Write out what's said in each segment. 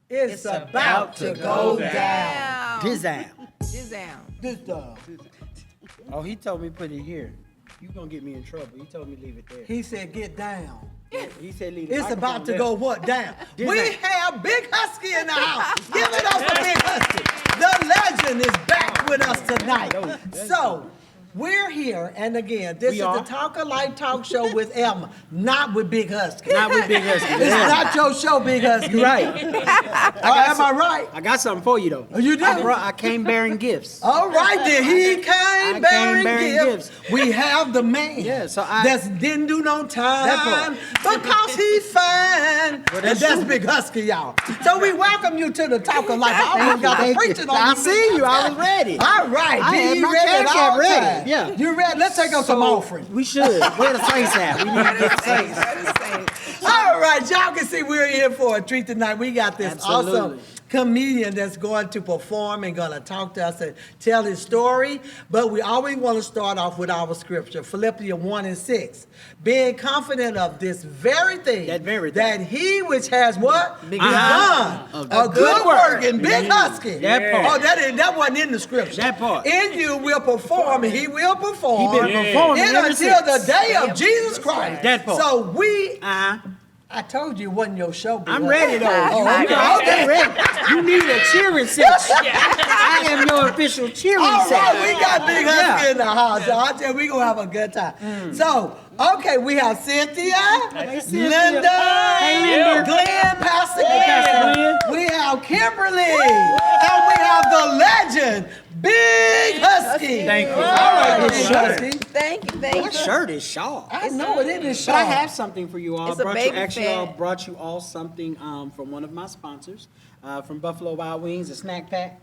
It's about to go down. This down. This down. Oh, he told me put it here. You gonna get me in trouble. He told me leave it there. He said get down. He said leave it. It's about to go what? Down. We have Big Husky in the house. Give it up for Big Husky. The legend is back with us tonight. So, we're here, and again, this is the Talk of Life talk show with Elma, not with Big Husky. Not with Big Husky. It's not your show, Big Husky. You're right. Am I right? I got something for you, though. Oh, you do? I came bearing gifts. All right, then. He came bearing gifts. We have the man that didn't do no time because he's fine. Well, that's Big Husky, y'all. So we welcome you to the Talk of Life. I almost got to preach it on you. I see you. I was ready. All right. I had my cash app ready. Yeah. You ready? Let's take up some offering. We should. Where the saints at? We need to get the saints. All right. Y'all can see we're in for a treat tonight. We got this awesome comedian that's going to perform and going to talk to us and tell his story. But we always want to start off with our scripture, Philippians 1:6. Being confident of this very thing, that he which has what? Begun a good work in Big Husky. That part. Oh, that wasn't in the scripture. That part. In you will perform, and he will perform. He been performing until the day of Jesus Christ. That part. So we... I told you it wasn't your show. I'm ready, though. Okay. Ready. You need a cheering section. I am your official cheering section. All right, we got Big Husky in the house. So I tell you, we're going to have a good time. So, okay, we have Cynthia, Linda, Glen, Pastor Glen. We have Kimberley. And we have the legend, Big Husky. Thank you. All right, Big Husky. Thank you. That shirt is sharp. I know it is sharp. But I have something for you all. It's a baby I brought you all something from one of my sponsors, from Buffalo Wild Wings, a snack pack.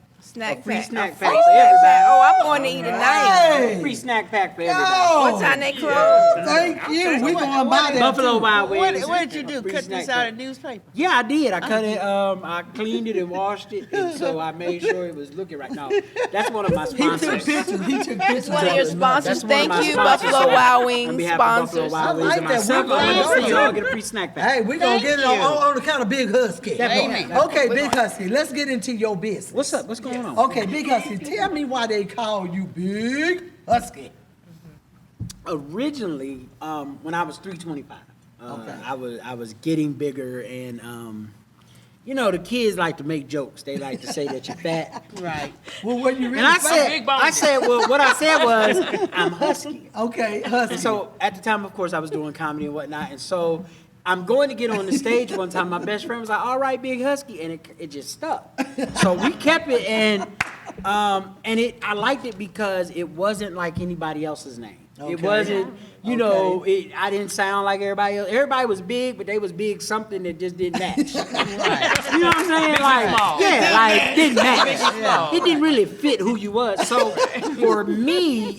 Free snack pack for everybody. Oh, I'm going to eat tonight. Free snack pack for everybody. What time they close? Thank you. We're going to buy that. Buffalo Wild Wings. What did you do? Cut this out of newspaper? Yeah, I did. I cut it. I cleaned it and washed it, and so I made sure it was looking right. Now, that's one of my sponsors. He took pictures. One of your sponsors. Thank you, Buffalo Wild Wings sponsors. I like that. I want to see y'all get a free snack pack. Hey, we're going to get it on the count of Big Husky. Amen. Okay, Big Husky, let's get into your business. What's up? What's going on? Okay, Big Husky, tell me why they call you Big Husky. Originally, when I was 325, I was getting bigger, and you know, the kids like to make jokes. They like to say that you're fat. Right. Well, what you really And I said, what I said was, I'm husky. Okay, Husky. And so at the time, of course, I was doing comedy and whatnot, and so I'm going to get on the stage one time. My best friend was like, "All right, Big Husky," and it just stuck. So we kept it, and I liked it because it wasn't like anybody else's name. Okay. It wasn't, you know, I didn't sound like everybody else. Everybody was big, but they was big something that just didn't match. Right. You know what I'm saying? Like, didn't match. Yeah. It didn't really fit who you was. So for me,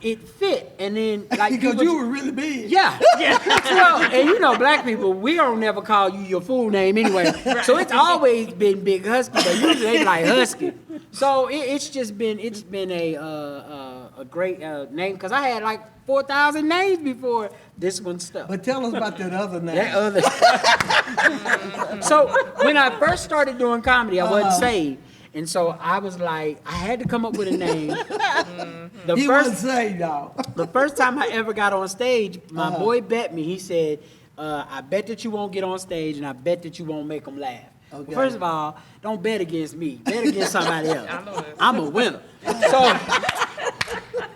it fit. And then, like, because you were really big. Yeah. Well, and you know, black people, we don't never call you your full name anyway. Right. So it's always been Big Husky, but usually they be like Husky. So it's been a great name, because I had like 4,000 names before this one stuck. But tell us about that other name. So when I first started doing comedy, I wasn't saved. And so I was like, I had to come up with a name. He wasn't saved, y'all. The first time I ever got on stage, my boy bet me. He said, I bet that you won't get on stage, and I bet that you won't make them laugh. Okay. Well, first of all, don't bet against me. Bet against somebody else. I'm a winner. So,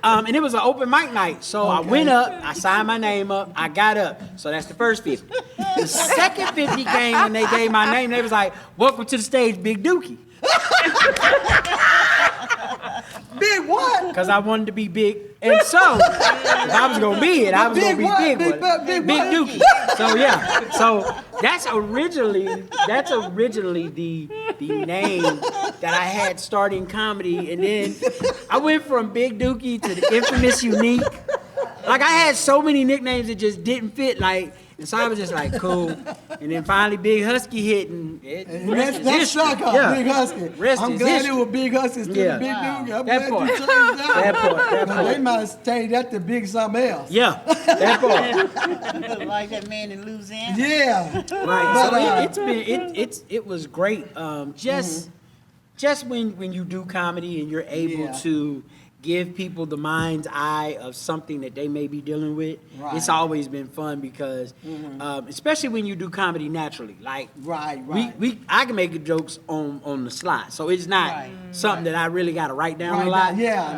and it was an open mic night. So I went up, I signed my name up, I got up. So that's the first 50. The second 50 came when they gave my name. They was like, "Welcome to the stage, Big Dookie." Big what? Because I wanted to be big. And so, if I was going to be it, I was going to be big. Big Dookie. So, yeah. So, that's originally the name that I had starting comedy. And then I went from Big Dookie to the infamous Unique. Like, I had so many nicknames that just didn't fit. Like, and so I was just like, cool. And then finally Big Husky hit, and that's stuck up, Big Husky. I'm glad history. it was Big Husky instead of Big Dude. I'm glad part. you changed that. That part. They might have changed that to Big something else. Yeah, that part. Look like that man in Louisiana. Yeah. Right. So it was great. Just when you do comedy and you're able to give people the mind's eye of something that they may be dealing with, it's always been fun because, especially when you do comedy naturally, like I can make jokes on the slide, so it's not something that I really got to write down a lot.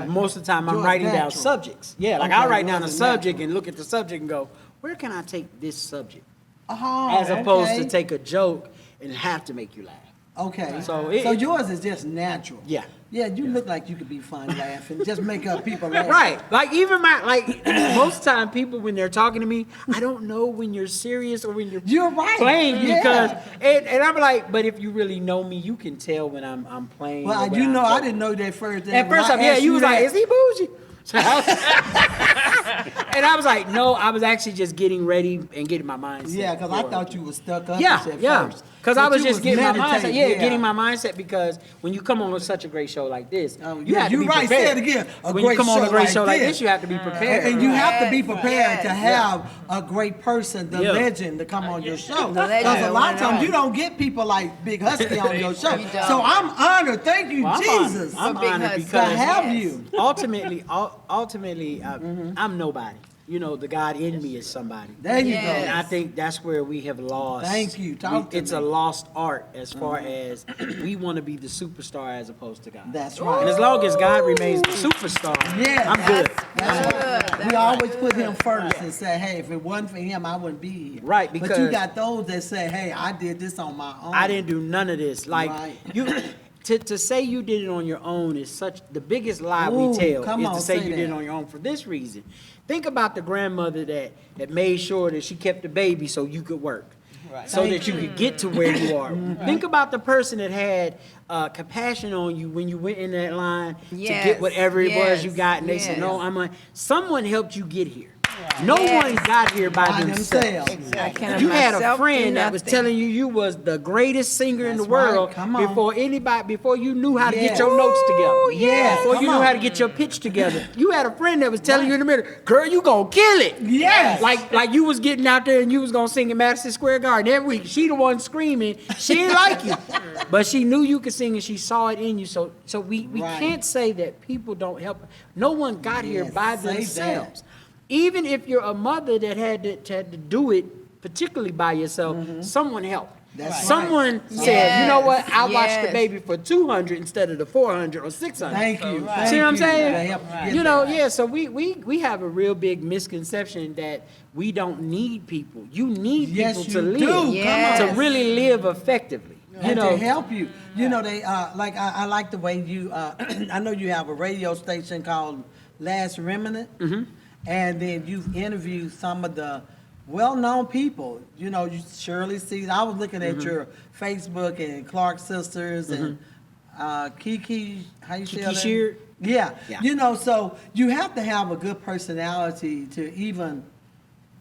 Most of the time I'm writing down subjects. Like I'll write down a subject and look at the subject and go, where can I take this subject? As opposed to take a joke and have to make you laugh. Okay. So yours is just natural. Yeah. Yeah, you look like you could be fun laughing. Just make up people laugh. Right. Like even most time people when they're talking to me, I don't know when you're serious or when you're playing because and I'm like, but if you really know me, you can tell when I'm playing. Well, I didn't know that first. At first time, you was like, is he bougie? And I was like, no, I was actually just getting ready and getting my mindset. Yeah, because I thought you were stuck up. First. Because I was just getting my mindset. Getting my mindset because when you come on such a great show like this, you have to be prepared. Say it again. When you come on a great show like this, you have to be prepared. And you have to be prepared to have a great person, the legend, to come on your show. Because a lot of times you don't get people like Big Husky on your show. So I'm honored. Thank you, Jesus. I'm honored because to have you. Ultimately, I'm nobody. You know, the God in me is somebody. There you go. And I think that's where we have lost. Thank you. It's a lost art as far as we want to be the superstar as opposed to God. That's right. And as long as God remains the superstar, I'm good. That's good. We always put him first and say, hey, if it wasn't for him, I wouldn't be here. Right, because but you got those that say, hey, I did this on my own. I didn't do none of this. Like you. To say you did it on your own is such the biggest lie we tell is to say you did it on your own for this reason. Think about the grandmother that made sure that she kept the baby so you could work. So that you could get to where you are. Think about the person that had compassion on you when you went in that line to get whatever it was you got, and they said, no, someone helped you get here. No one got here by themselves. Exactly. You had a friend that was telling you was the greatest singer in the world before you knew how to get your notes together. Before you knew how to get your pitch together. You had a friend that was telling you in the mirror, girl, you gonna kill it. Yes. Like you was getting out there and you was gonna sing in Madison Square Garden every week. She the one screaming. She didn't like you. But she knew you could sing and she saw it in you. So we can't say that people don't help. No one got here by themselves. Even if you're a mother that had to do it, particularly by yourself, someone helped. Someone said, you know what, I watched the baby for 200 instead of the 400 or 600. Thank you. See what I'm saying? You know, so we have a real big misconception that we don't need people. You need people to live, to really live effectively. You know, to help you. You know, they like I like the way you. I know you have a radio station called Last Remnant. And then you've interviewed some of the well-known people. You know, you Shirley Caesar. I was looking at your Facebook and Clark Sisters and Kiki. How you say that? Sheard. Yeah. You know, so you have to have a good personality to even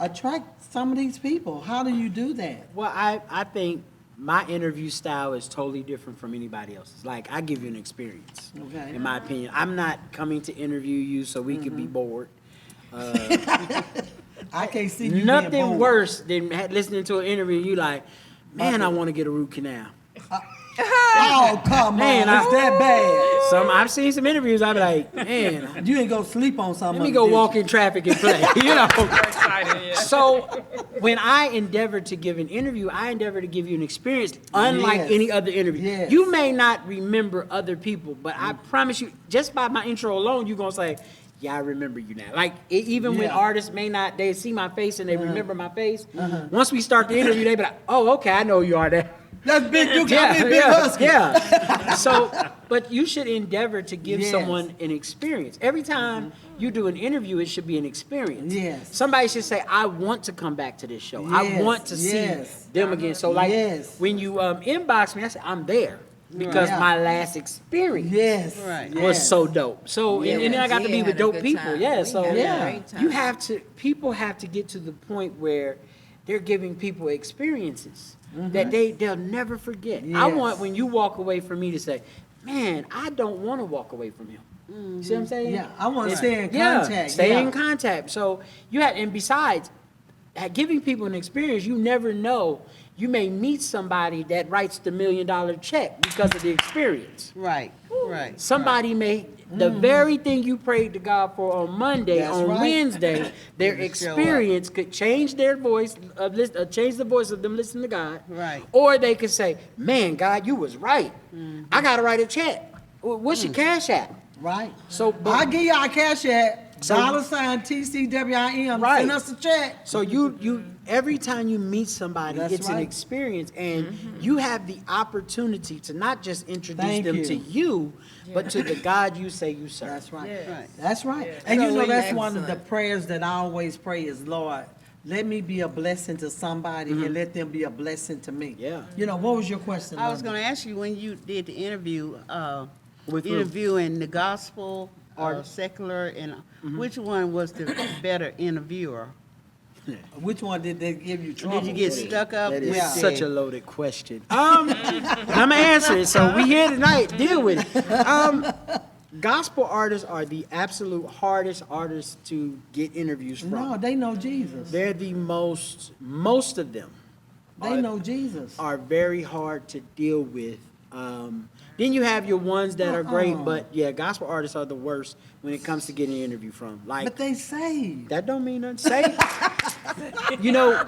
attract some of these people. How do you do that? Well, I think my interview style is totally different from anybody else's. Like, I give you an experience, in my opinion. I'm not coming to interview you so we could be bored. I can't see you nothing worse than listening to an interview and you like, man, I want to get a root canal. Oh, come on. It's that bad. I've seen some interviews, I be like, man. You ain't go sleep on something. Let me go walk in traffic and play, you know. So when I endeavor to give an interview, I endeavor to give you an experience unlike any other interview. You may not remember other people, but I promise you, just by my intro alone, you're going to say, yeah, I remember you now. Like, even when artists they see my face and they remember my face, once we start the interview, they be like, oh, okay, I know you are there. That's Big Duke. Big Husky. Yeah. So, but you should endeavor to give someone an experience. Every time you do an interview, it should be an experience. Yes. Somebody should say, I want to come back to this show. I want to see them again. So, like, when you inbox me, I say, I'm there. Because my last experience was so dope. So and then I got to be with dope people. People have to get to the point where they're giving people experiences that they'll never forget. I Yes. want when you walk away from me to say, man, I don't want to walk away from him. See what I'm saying? Yeah, I want to stay in contact. Stay in contact. So you had, and besides, giving people an experience, you never know. You may meet somebody that writes the $1 million check because of the experience. Right, right. Somebody may, the very thing you prayed to God for on Monday, That's on right. Wednesday, their It'll show experience could change their voice, change the voice of them listening to God. Right. Or they could say, man, God, you was right. I got to write a check. What's your cash app? Right. So, I give y'all a cash app. So- $TCWIM. Right. Send us a check. So you every time you meet somebody, That's it's an right. experience, and you have the opportunity to not just introduce Thank them you. to you, but to the God you say you serve. That's right. Right. That's right. And So you know, we- that's one of the prayers that I always pray is, Lord, let me be a blessing to somebody and let them be a blessing to me. Yeah. You know, what was your question? I was Linda? going to ask you when you did the interview, With who? interviewing the gospel or secular, and which one was the better interviewer? Which one did they give you trouble? Did you get with? stuck up That with is Yeah. such a loaded question. I'm gonna answer it. So we here tonight. Deal with it. Gospel artists are the absolute hardest artists to get interviews from. No, they know Jesus. They're the most of them They know Jesus. are very hard to deal with. Then you have your ones that are great, but yeah, gospel artists are the worst when it comes to getting an interview from. Like, But they saved. that don't mean nothing. Say, you know,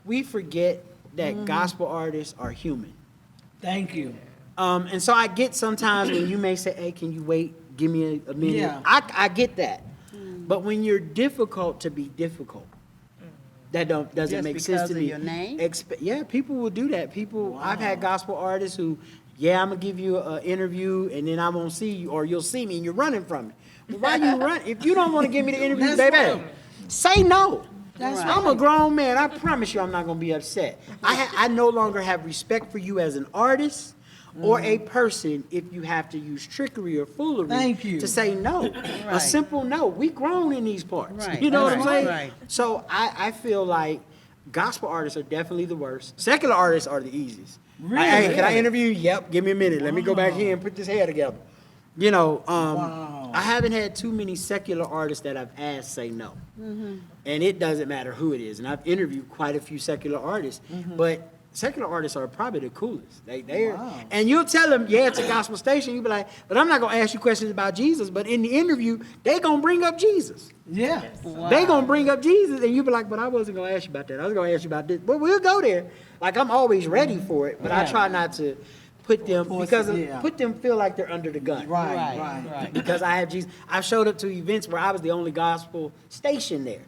we forget that gospel artists are human. Thank you. And so I get sometimes when you may say, hey, can you wait? Give me a minute. Yeah. I get that. But when you're difficult to be difficult, that doesn't Just make because sense to of me. your name? Yeah, people will do that. I've had gospel artists who, yeah, I'm gonna give you an interview and then I won't see you, or you'll see me and you're running from me. Well, why you run? If you don't want to give me the interview, That's baby, right. say no. That's I'm a grown man. I promise you I'm not gonna be upset. I no longer have respect for you as an artist or a person if you have to use trickery or foolery Thank you. to say no. A simple no. We grown in these parts. Right. You know what I'm Right. saying? Right. So I feel like gospel artists are definitely the worst. Secular artists are the easiest. Really? Hey, can I interview you? Yep, give me a minute. Let me go back here and put this hair together. You know, Wow. I haven't had too many secular artists that I've asked say no. And it doesn't matter who it is. And I've interviewed quite a few secular artists, but secular artists are probably the coolest. They're, and you'll tell them, yeah, it's a gospel station. You'll be like, but I'm not going to ask you questions about Jesus. But in the interview, they going to bring up Jesus. Yeah. They going to bring up Jesus. And you'll be like, but I wasn't going to ask you about that. I was going to ask you about this. But we'll go there. Like, I'm always ready for it. But I try not to put them, put them feel like they're under the gun. Right. Because I have Jesus. I've showed up to events where I was the only gospel station there.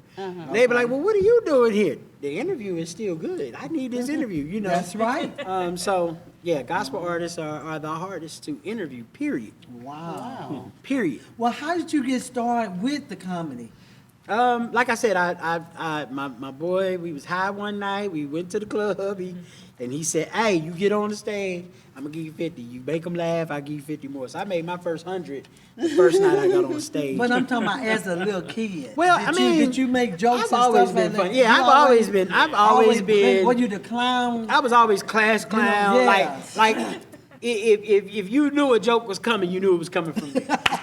They be like, well, what are you doing here? The interview is still good. I need this interview, you know. That's right. So, yeah, gospel artists are the hardest to interview, period. Wow. Period. Well, how did you get started with the comedy? Like I said, my boy, we was high one night. We went to the club, and he said, hey, you get on the stage, I'm going to give you 50. You make them laugh, I'll give you 50 more. So I made my first 100 the first night I got on stage. But I'm talking about as a little kid. Well, Did you make jokes I've and always stuff? been and funny. you Yeah, I've always been. Were you the clown? I was always class clown. yes. Like if you knew a joke was coming, you knew it was coming from me.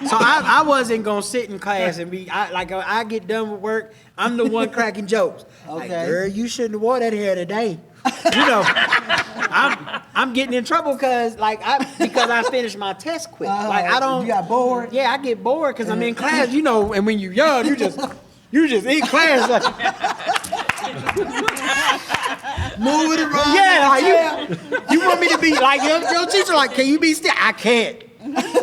So I wasn't gonna sit in class and I get done with work, I'm the one cracking jokes. Like, Okay. girl, you shouldn't have wore that hair today. You know, I'm getting in trouble because I finished my test quick. Like I don't. You got bored? Yeah, I get bored because I'm in class. You know, and when you're young, you just in class. Like, Moving around. yeah, like you want me to be like your teacher? Like, can you be still? I can't.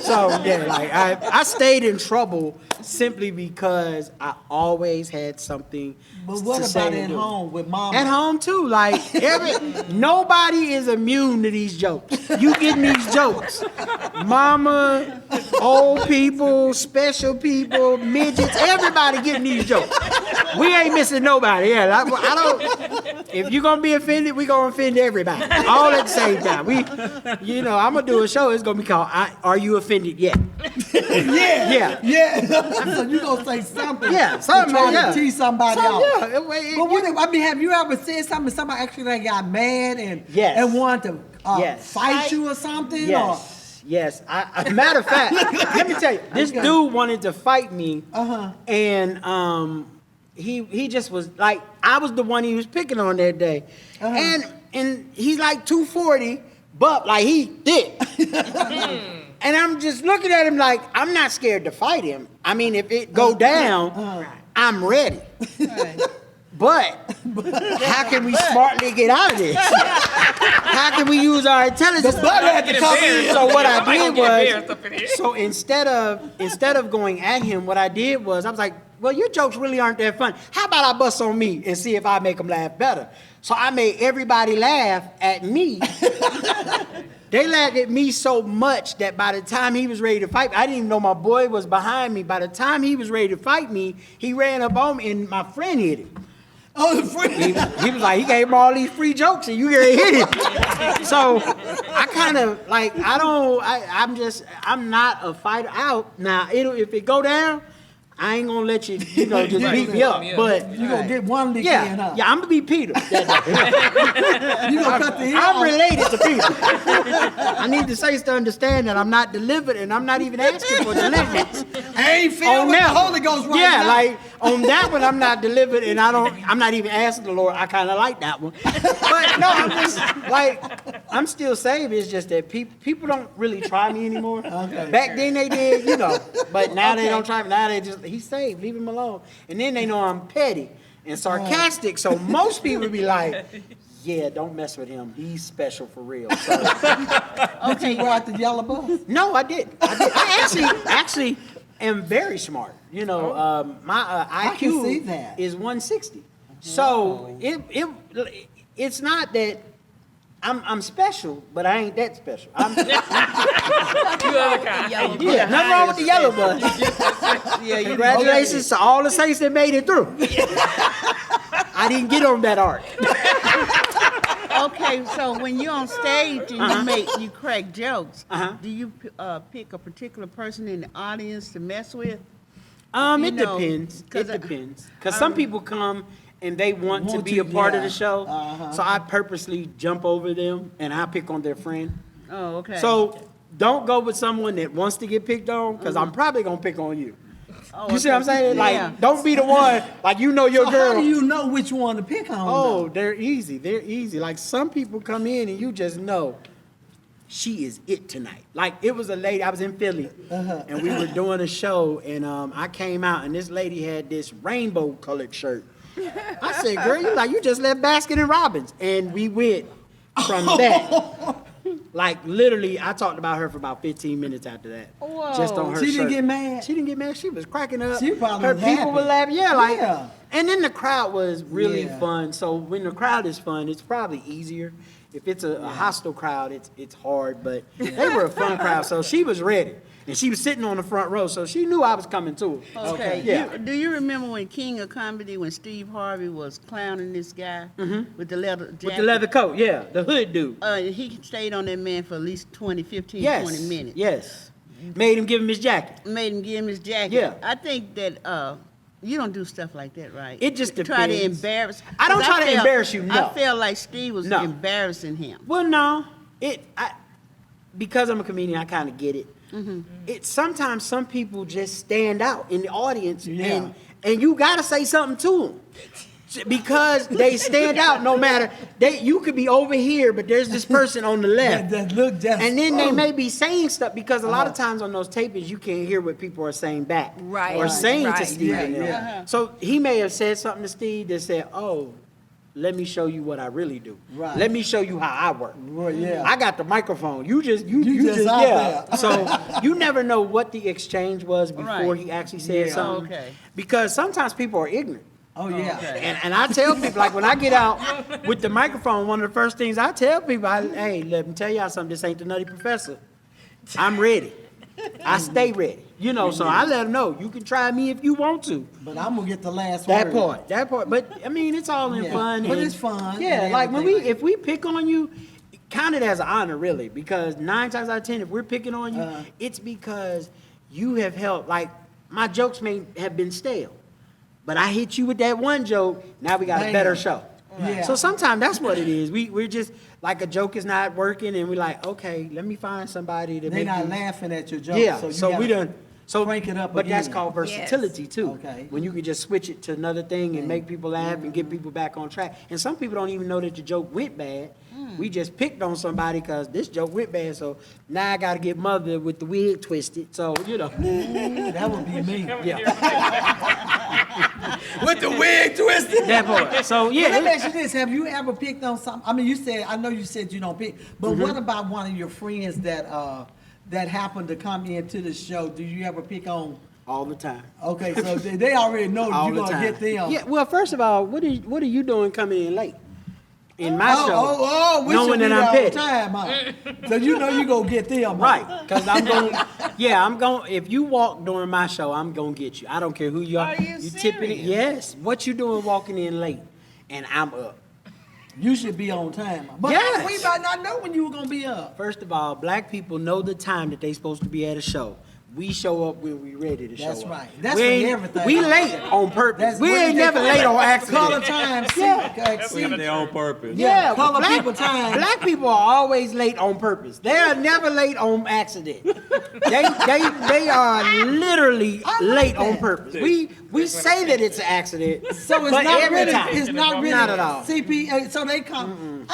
So yeah, like I stayed in trouble simply because I always had something. But what to say about and at do. home with mama? At home too, like nobody is immune to these jokes. You getting these jokes, mama, old people, special people, midgets, everybody getting these jokes. We ain't missing nobody. Yeah, I don't. If you're gonna be offended, we gonna offend everybody all at the same time. I'm gonna do a show. It's gonna be called "Are You Offended Yet?" Yeah. So you gonna say something? Yeah, something. To tease somebody else. Yeah. But have you ever said something? Somebody actually got mad and wanted to fight you or something? Yes. Matter of fact, let me tell you, this dude wanted to fight me, and he just was like, I was the one he was picking on that day, and he's like 240, but like he thick, and I'm just looking at him like I'm not scared to fight him. I mean, if it go down, I'm ready. But how can we smartly get out of this? How can we use our intelligence? The butt had to come in. So what I did was, so instead of going at him, what I did was I was like, well, your jokes really aren't that funny. How about I bust on me and see if I make them laugh better? So I made everybody laugh at me. They laughed at me so much that by the time he was ready to fight me, I didn't even know my boy was behind me. By the time he was ready to fight me, he ran up on me and my friend hit him. Oh, the friend. He was like, he gave him all these free jokes and you get hit him. So I kind of like, I'm not a fighter out. Now, if it go down, I ain't gonna let you, just beat me up. But you gonna get one lick in, huh? Yeah, I'm gonna be Peter. You gonna cut the head I'm off. related to Peter. I need the saints to understand that I'm not delivered and I'm not even asking for deliverance. I ain't feeling with the Holy Ghost right now. Yeah, like on that one I'm not delivered and I'm not even asking the Lord. I kind of like that one. But no, I'm just like, I'm still saved. It's just that people don't really try me anymore. Okay. Back then they did, but now they don't try me. Now they just, he's saved, leave him alone. And then they know I'm petty and sarcastic, so most people be like, yeah, don't mess with him. He's special for real. So, Did you ride the yellow bus? no, I didn't. I actually am very smart. My I can see that. IQ is 160. So it's not that I'm special, but I ain't that special. You other kind. Yeah, nothing wrong with the yellow bus. Congratulations to all the saints that made it through. I didn't get on that arc. Okay, so when you're on stage and you crack jokes, do you pick a particular person in the audience to mess with? It depends. It depends. Because some people come and they want to be a part of the show. So I purposely jump over them and I pick on their friend. Oh, okay. So don't go with someone that wants to get picked on, because I'm probably going to pick on you. Oh, You see what I'm saying? Like, Yeah. don't be the one, like, your girl. How do you know which one to pick on? Oh, they're easy. They're easy. Like, some people come in and you just know she is it tonight. Like, it was a lady, I was in Philly, and we were doing a show, and I came out, and this lady had this rainbow-colored shirt. I said, girl, you just left Baskin and Robbins. And we went from that. Like, literally, I talked about her for about 15 minutes after that. Whoa. Just on her She shirt. didn't get mad? She didn't get mad. She was cracking up. She probably her was people happy. were laughing. Yeah, like, Yeah. and then the crowd was really Yeah. fun. So when the crowd is fun, it's probably easier. If it's a hostile crowd, it's hard. But they were a fun crowd, so she was ready. And she was sitting on the front row, so she knew I was coming to her. Okay. Yeah. Do you remember when King of Comedy, when Steve Harvey was clowning this guy with the leather jacket? With the leather coat, yeah, the hood dude. He stayed on that man for at least 15, Yes, 20 minutes. yes. Made him give him his jacket. Made him give him his jacket. Yeah. I think that you don't do stuff like that, right? It just Try to depends. embarrass. I don't 'cause try to felt- embarrass you, no. I felt like Steve was No. embarrassing him. Well, no, because I'm a comedian, I kind of get it. It sometimes some people just stand out in the audience, Yeah. and you gotta say something to them because they stand out. No matter you could be over here, but there's this person on the left, That look just. and then they may be saying stuff because a lot of times on those tapings you can't hear what people are saying back Right, or saying to right. Steve. and them. Yeah. So he may have said something to Steve that said, "Oh, let me show you what I really do. Right. Let me show you how I work. Well, yeah. I got the microphone. You just out there. So you never know what the exchange was before Right. he actually said Yeah. something. Okay. Because sometimes people are ignorant. Oh, yeah. Okay. And I tell people, like when I get out with the microphone, one of the first things I tell people, hey, let me tell y'all something. This ain't the Nutty Professor. I'm ready. I stay ready. You know, so I let them know, you can try me if you want to. But I'm gonna get the last That word. part. But I mean, it's all in fun. But and- it's fun. Yeah, and like when everything. if we pick on you, count it as an honor, really, because 9 times out of 10, if we're picking on you, it's because you have helped. Like my jokes may have been stale, but I hit you with that one joke. Now we got a better show. Yeah. So sometimes that's what it is. We're just like a joke is not working, and we're like, okay, let me find somebody to They're make. not you- laughing at your joke. Yeah. So, So we done. So crank it up But that's again. called versatility too. Okay. When you can just switch it to another thing and make people laugh and get people back on track. And some people don't even know that your joke went bad. We just picked on somebody because this joke went bad. So now I got to get mother with the wig twisted. So you know. That would be me. Yeah. With the wig twisted. That part. So Let me yeah. ask you this: have you ever picked on something? I mean, I know you said you don't pick, but what about one of your friends that happened to come into the show? Do you ever pick on? All the time. Okay, so they already know that All you're the gonna time. get them. Yeah. Well, first of all, what are you doing coming in late? In my show, we knowing should be that I'm there petty. all the time, huh? So you know you gonna get them, huh? Right, because I'm going, if you walk during my show, I'm going to get you. I don't care who you are. Are you tipping it. serious? Yes. What you doing walking in late? And I'm up. You should be on time. But Yes. we might not know when you were gonna be up. First of all, black people know the time that they supposed to be at a show. We show up when we ready to show up. That's right. That's we for ain't- everything. We late on purpose. We what ain't do they never call late it? on accident. Color time. Yeah. See, They on purpose. Yeah, color black, people time. Black people are always late on purpose. They are never late on accident. They are literally late on purpose. We say that it's an accident, So it's but not every really. time. It's not really. Not at all. CP. So they come.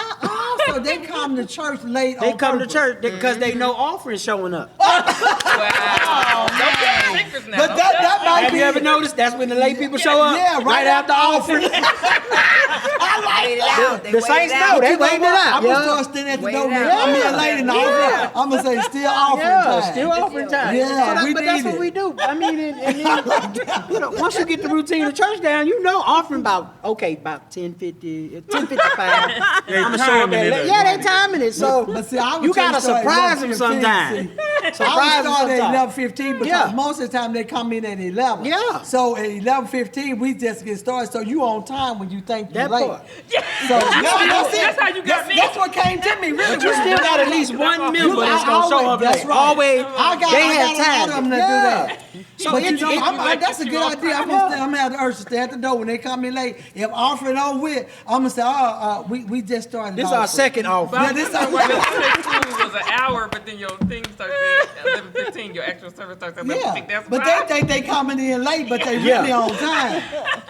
So they come to church late. They on come to purpose. church because they know offerings showing up. Wow. Don't get secrets now. But that might Have be. you ever noticed that's when the late people show up? Yeah, right after offering. The saints know they waiting it out. I'm gonna start standing at the Wait door. it out. I'm here late in the offering. I'm gonna say still offering time. Still offering time. Yeah, we but that's need what it. we do. I mean, and then, you know, once you get the routine of church down, you know, offering about 10:50, 10:55. I'm gonna show up timing at it late. up. Yeah, they timing it. So But see, I would you gotta start at surprise them 11:15, sometime. see. Surprise I them would start at sometime. 11:15 because Yeah. most of the time they come in at 11. Yeah. So at 11:15 we just get started. So you on time when you think you're That late. part. So that's it. That's how you got me. That's what came to me. Really. But you still got at least one member that's gonna show up That's late. right. Always, I got they a have lot of time. them that do that. So But you it's- know, it- that's a good idea. I'm gonna have the urge to stay at the door when they come in late. If offering on with, I'm gonna say, we just started. This is our offering. second offer. Yeah, this our Your school was an hour, but then your thing starts at 11:15. Your actual service starts at 11:15. Yeah, That's but why. they think they coming in late, but they really on time.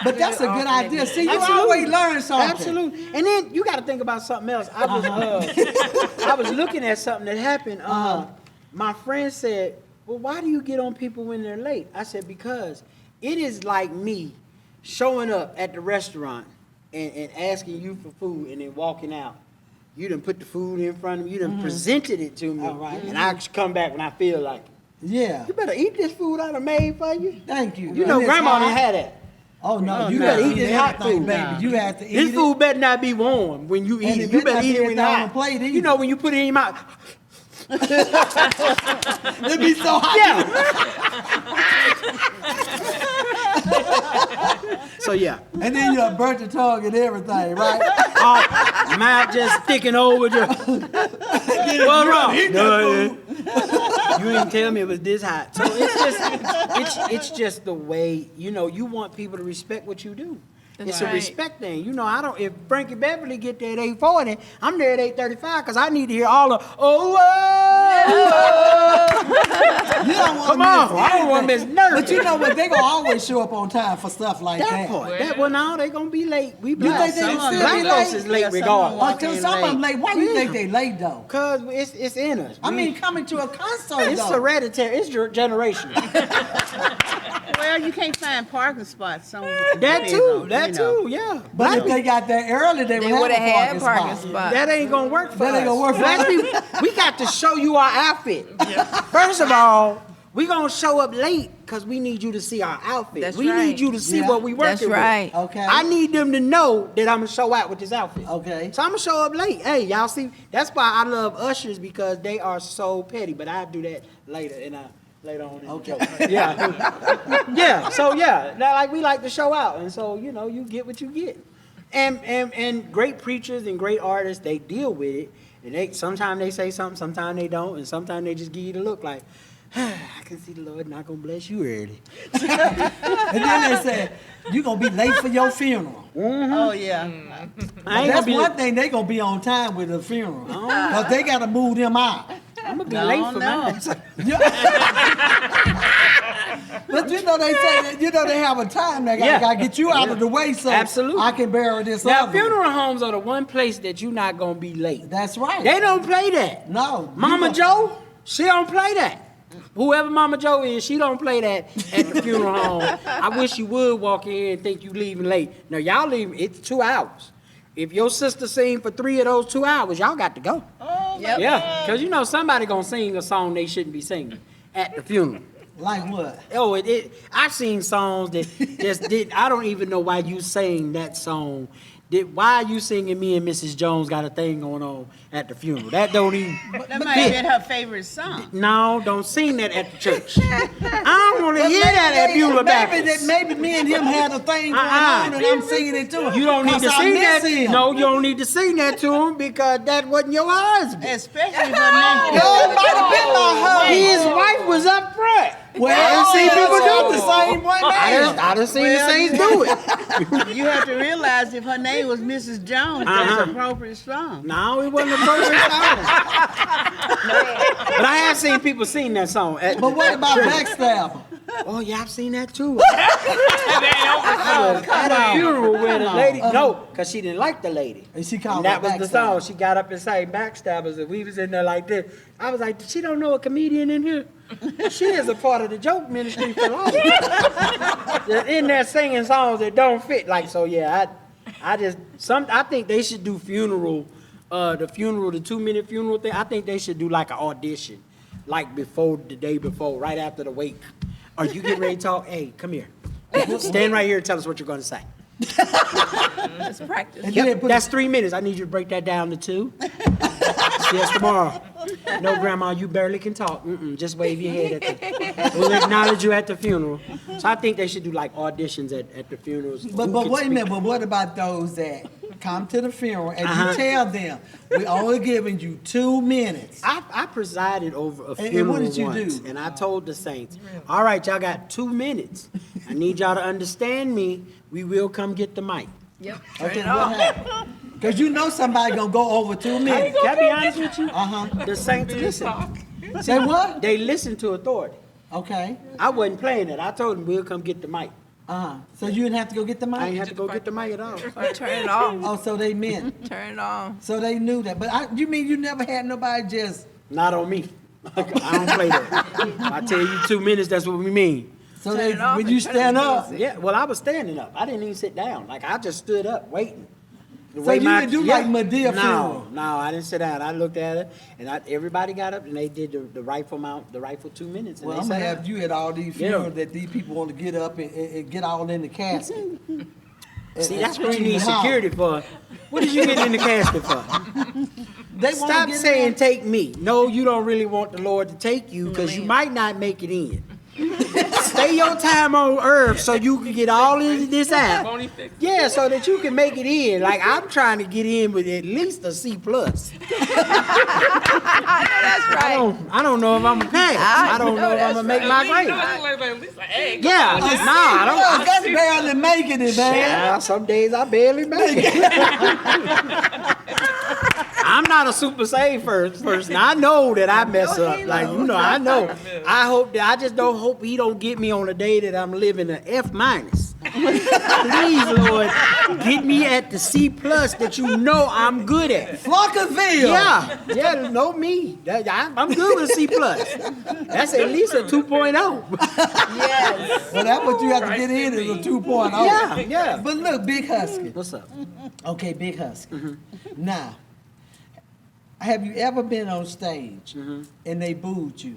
But that's a good idea. See, you Absolutely. always learn something. Absolutely. And then you got to think about something else. I was looking at something that happened. My friend said, well, why do you get on people when they're late? I said, because it is like me showing up at the restaurant and asking you for food and then walking out. You done put the food in front of me. You done presented it to me. All right. And I come back when I feel like it. Yeah. You better eat this food I done made for you. Thank you. You know, And it's grandma hot. done had that. Oh no, you no. better eat This this hot everything, food. baby. Nah. You have to eat This it. food better not be warm when you eat And it. it You better better not eat be it when it's down hot. on the plate You either. know, when you put it in your mouth. It be so hot. Yeah. So yeah, And then you burnt your tongue and everything, right? mouth just sticking over. What's wrong? You didn't tell me it was this hot. So it's just the way, you know, you want people to respect what you do. It's a right. respect thing. You know, if Frankie Beverly get there at 8:40, I'm there at 8:35 because I need to hear all the, You don't want come to on. miss I don't want to miss anything. nervous. But you know what? They gonna always show up on time for stuff like That that. part. Well, now they gonna be late. We You black. think they Some still be black folks late? is late Yeah, some regardless. Until some of them late. Why you think they late though? Cause it's in us. I mean, coming to a concert it's though. hereditary. It's your generation. Well, you can't find parking spots somewhere. That too. That too. Yeah. But if they got there early, they They would would have have a had parking parking spot. spot. That ain't gonna work for That us. ain't gonna work for Black us. people, we got to show you our outfit. First of all, we gonna show up late because we need you to see our outfit. That's we right. need you to see Yeah. what we working That's right. with. Okay. I need them to know that I'm gonna show out with this outfit. Okay. So I'm gonna show up late. Hey, y'all see? That's why I love ushers because they are so petty. But I'll do that later later on in the joke. Yeah. Yeah. So yeah, like we like to show out, and so you get what you get. And great preachers and great artists, they deal with it. And sometimes they say something, sometimes they don't, and sometimes they just give you the look like, I can see the Lord not gonna bless you early. And then they said, you gonna be late for your funeral. Oh, yeah. I ain't That's gonna be one thing, they gonna be on time with the funeral. Because they gotta move them out. I'm gonna be No, late for no. mine. But they say that, they have a time they Yeah. gotta get you out of the way so Absolutely. I can bury this Now, other. funeral homes are the one place that you're not gonna be late. That's right. They don't play that. No. Mama Joe, she don't play that. Whoever Mama Joe is, she don't play that at the funeral home. I wish you would walk in and think you leaving late. Now, y'all leave, it's 2 hours. If your sister sing for 3 of those 2 hours, y'all got to go. Oh, Yep. Yeah, because somebody gonna sing a song they shouldn't be singing at the funeral. Like what? Oh, I've seen songs that just did. I don't even know why you sang that song. Why are you singing Me and Mrs. Jones Got a Thing Going On at the funeral? That don't even. that might have been her favorite song. No, don't sing that at the church. I don't want to hear that at Beulah Baptist. Maybe me and him had a thing going on and I'm singing it to him. You don't need to 'Cause I sing miss that. him. No, you don't need to sing that to him because that wasn't your husband. Especially her name. Girl, it might have been my husband. His wife was up front. Well, I done seen people do the same way. I done seen the saints do it. You have to realize if her name was Mrs. Jones, that's an appropriate song. No, it wasn't a appropriate song. But I have seen people sing that song. But what about Backstabber? Oh, yeah, I've seen that too. That At a funeral where the lady, no, because she didn't like the lady. And she called And that her was the Backstabber. song. She got up and sang Backstabbers, and we was in there like this. I was like, she don't know a comedian in here? She is a part of the joke ministry for life. They're in there singing songs that don't fit. Like, so yeah, I think they should do the 2-minute funeral thing. I think they should do like an audition, like the day before, right after the wake. Are you getting ready to talk? Hey, come here. Stand right here and tell us what you're going to say. Let's practice. And then they Yep, put that's 3 minutes. I need you to break that down to 2. See us tomorrow. No, Grandma, you barely can talk. Just wave your head we'll acknowledge you at the funeral. So I think they should do like auditions at the funerals. But wait a minute, but what about those that come to the funeral and you tell them, we only giving you 2 minutes? I presided over a And funeral what did you once, do? and I told the saints, all right, y'all got 2 minutes. I need y'all to understand me. We will come get the mic. Yep. Okay, what happened? Because you know somebody gonna go over 2 minutes. Can I be honest with you? Uh-huh. The saints listen. Say what? They listen to authority. Okay. I wasn't playing it. I told them we'll come get the mic. Uh-huh. So you didn't have to go get the I ain't mic? have to go get the mic at all. Or turn it off. Oh, so they meant. Turn it off. So they knew that. But you mean you never had nobody just... Not on me. I don't play that. I tell you 2 minutes, that's what we mean. So Turn they, it off when and you turn stand the up... music. Yeah, well, I was standing up. I didn't even sit down. Like, I just stood up waiting. The So way you didn't do like Medea funeral? No, I didn't sit down. I looked at it, and everybody got up, and they did the rifle 2 minutes. And Well, they I'm gonna sat have down. you at all these Yeah. funerals that these people want to get up and get all in the casket. See, and that's what you scream need and holler. security for. What did you get in the casket for? They wanna Stop get in saying there. take me. No, you don't really want the Lord to take you because you might not make it in. Stay your time on earth so you can get all into this app. Won't he fix it? Yeah, so that you can make it in. Like I'm trying to get in with at least a C+. That's right. I don't know if I'm gonna pass. I don't know if I'm gonna make my At grade. least like, hey, Yeah, Look, I that's barely making it, man. Yeah, some days I barely make it. I'm not a super saved person. I know that I mess up. Like, I know. I just don't hope he don't get me on a day that I'm living an F-. Please, Lord, get me at the C+ that you know I'm good at. Flockerville. Yeah, know me. I'm good with a C+. That's at least a 2.0. Yes. Well, that's what you have to get in is a 2.0. Yeah. But look, Big Husky. What's up? Okay, Big Husky. Now, have you ever been on stage and they booed you?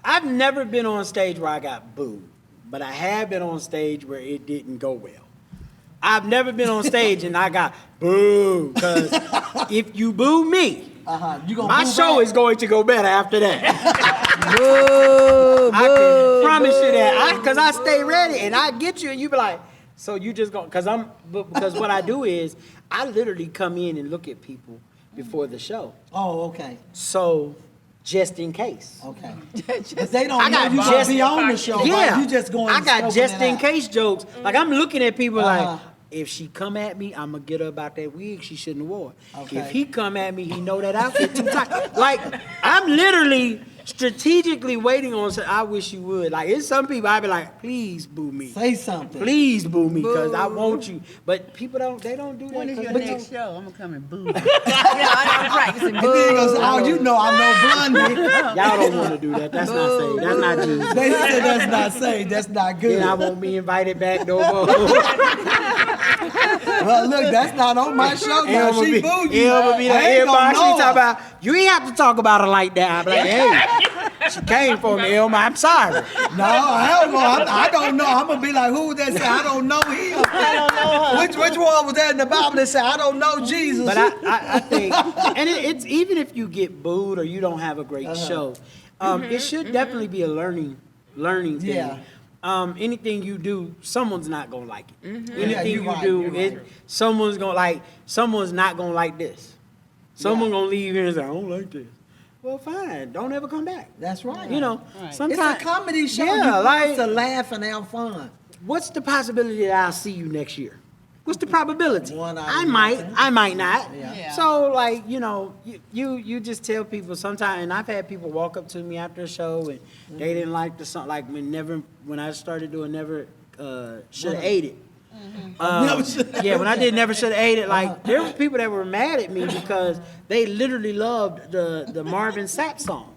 I've never been on stage where I got booed, but I have been on stage where it didn't go well. I've never been on stage and I got booed, because if you boo me, my show is going to go better after that. Boo, I can promise you that, because I stay ready and I get you and you be like, so you just go, because what I do is I literally come in and look at people before the show. Oh, okay. So just in case. Okay. But they don't I know got you just- gonna be on the show. Yeah, Right? You just going. I got scoping just it in out. case jokes. Like I'm looking at people like, if she come at me, I'm gonna get her about that wig she shouldn't have wore. Okay. If he come at me, he know that outfit too tight. Like I'm literally strategically waiting on. I wish you would. Like it's some people I'd be like, please boo me. Say something. Please boo me, because I want you. But people don't. They don't do that. When is 'cause your they next don't- show? I'm gonna come and boo. Yeah, I'm practicing. And then he goes, oh, you know I'm no blondie. Y'all don't want to do that. That's not safe. That's not Jesus. They said that's not safe. That's not good. Then I won't be invited back no more. Well, look, that's not on my show now. Elma She be, booed you. Elma be like, I ain't gonna everybody, she know talk her. about, you ain't have to talk about her like that. I'm like, hey, she came for me, Elma, I'm sorry. No, hell no. I don't know. I'm gonna be like, who that say I don't know him? I don't know her. Which one was that in the Bible that said I don't know Jesus? But I think, and it's even if you get booed or you don't have a great show, it should definitely be a learning thing. Yeah. Anything you do, someone's not gonna like it. Yeah, Anything you're you right, do, you're right. someone's not gonna like this. Someone gonna leave here and say, I don't like this. Well, fine. Don't ever come back. That's right. You know, Right. sometimes It's a comedy show. Yeah, you like to laugh and have fun. what's the possibility that I'll see you next year? What's the probability? One out of I might, nothing. I might not. Yeah. Yeah. So like, you know, you just tell people sometimes, and I've had people walk up to me after a show and they didn't like the song, like when I started doing Never Should Have Ate It. Never Shoulda Yeah, when I did Never Should Have Ate It, like there were people that were mad at me because they literally loved the Marvin Sapp song.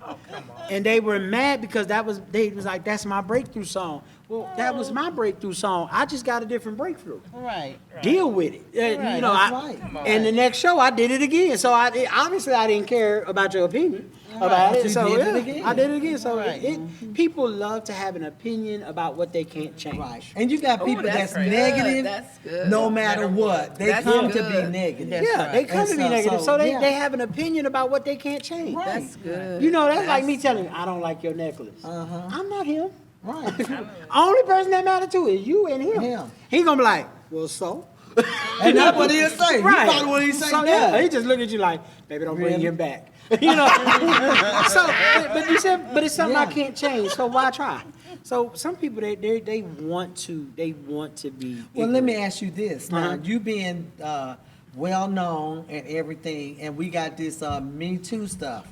And they were mad because they was like, that's my breakthrough song. Well, that was my breakthrough song. I just got a different breakthrough. Right. Deal with it. You know, That's I, right. and the next show I did it again. So obviously I didn't care about your opinion about it. You So did it yeah, again. I did it again. So Right. people love to have an opinion about what they can't change. Right. And you got people that's that's good. negative That's good. no matter what. They That's come to good. be negative. That's Yeah, they come And to be so- negative. so, So they, yeah. they have an opinion about what they can't change. Right. That's good. You know, that's like me telling you, I don't like your necklace. Uh-huh. I'm not him. Right. Only person that matter to is you and him. Him. He gonna be like, well, so? And that's what he'll say. Right. You probably what he say. So, yeah, he just look at you like, baby, don't bring him back. You know. So, but you said, but it's something I Yeah. can't change. So why try? So some people they want to be. Well, let me ignorant. ask you this. Now, you being well known and everything, and we got this Me Too stuff.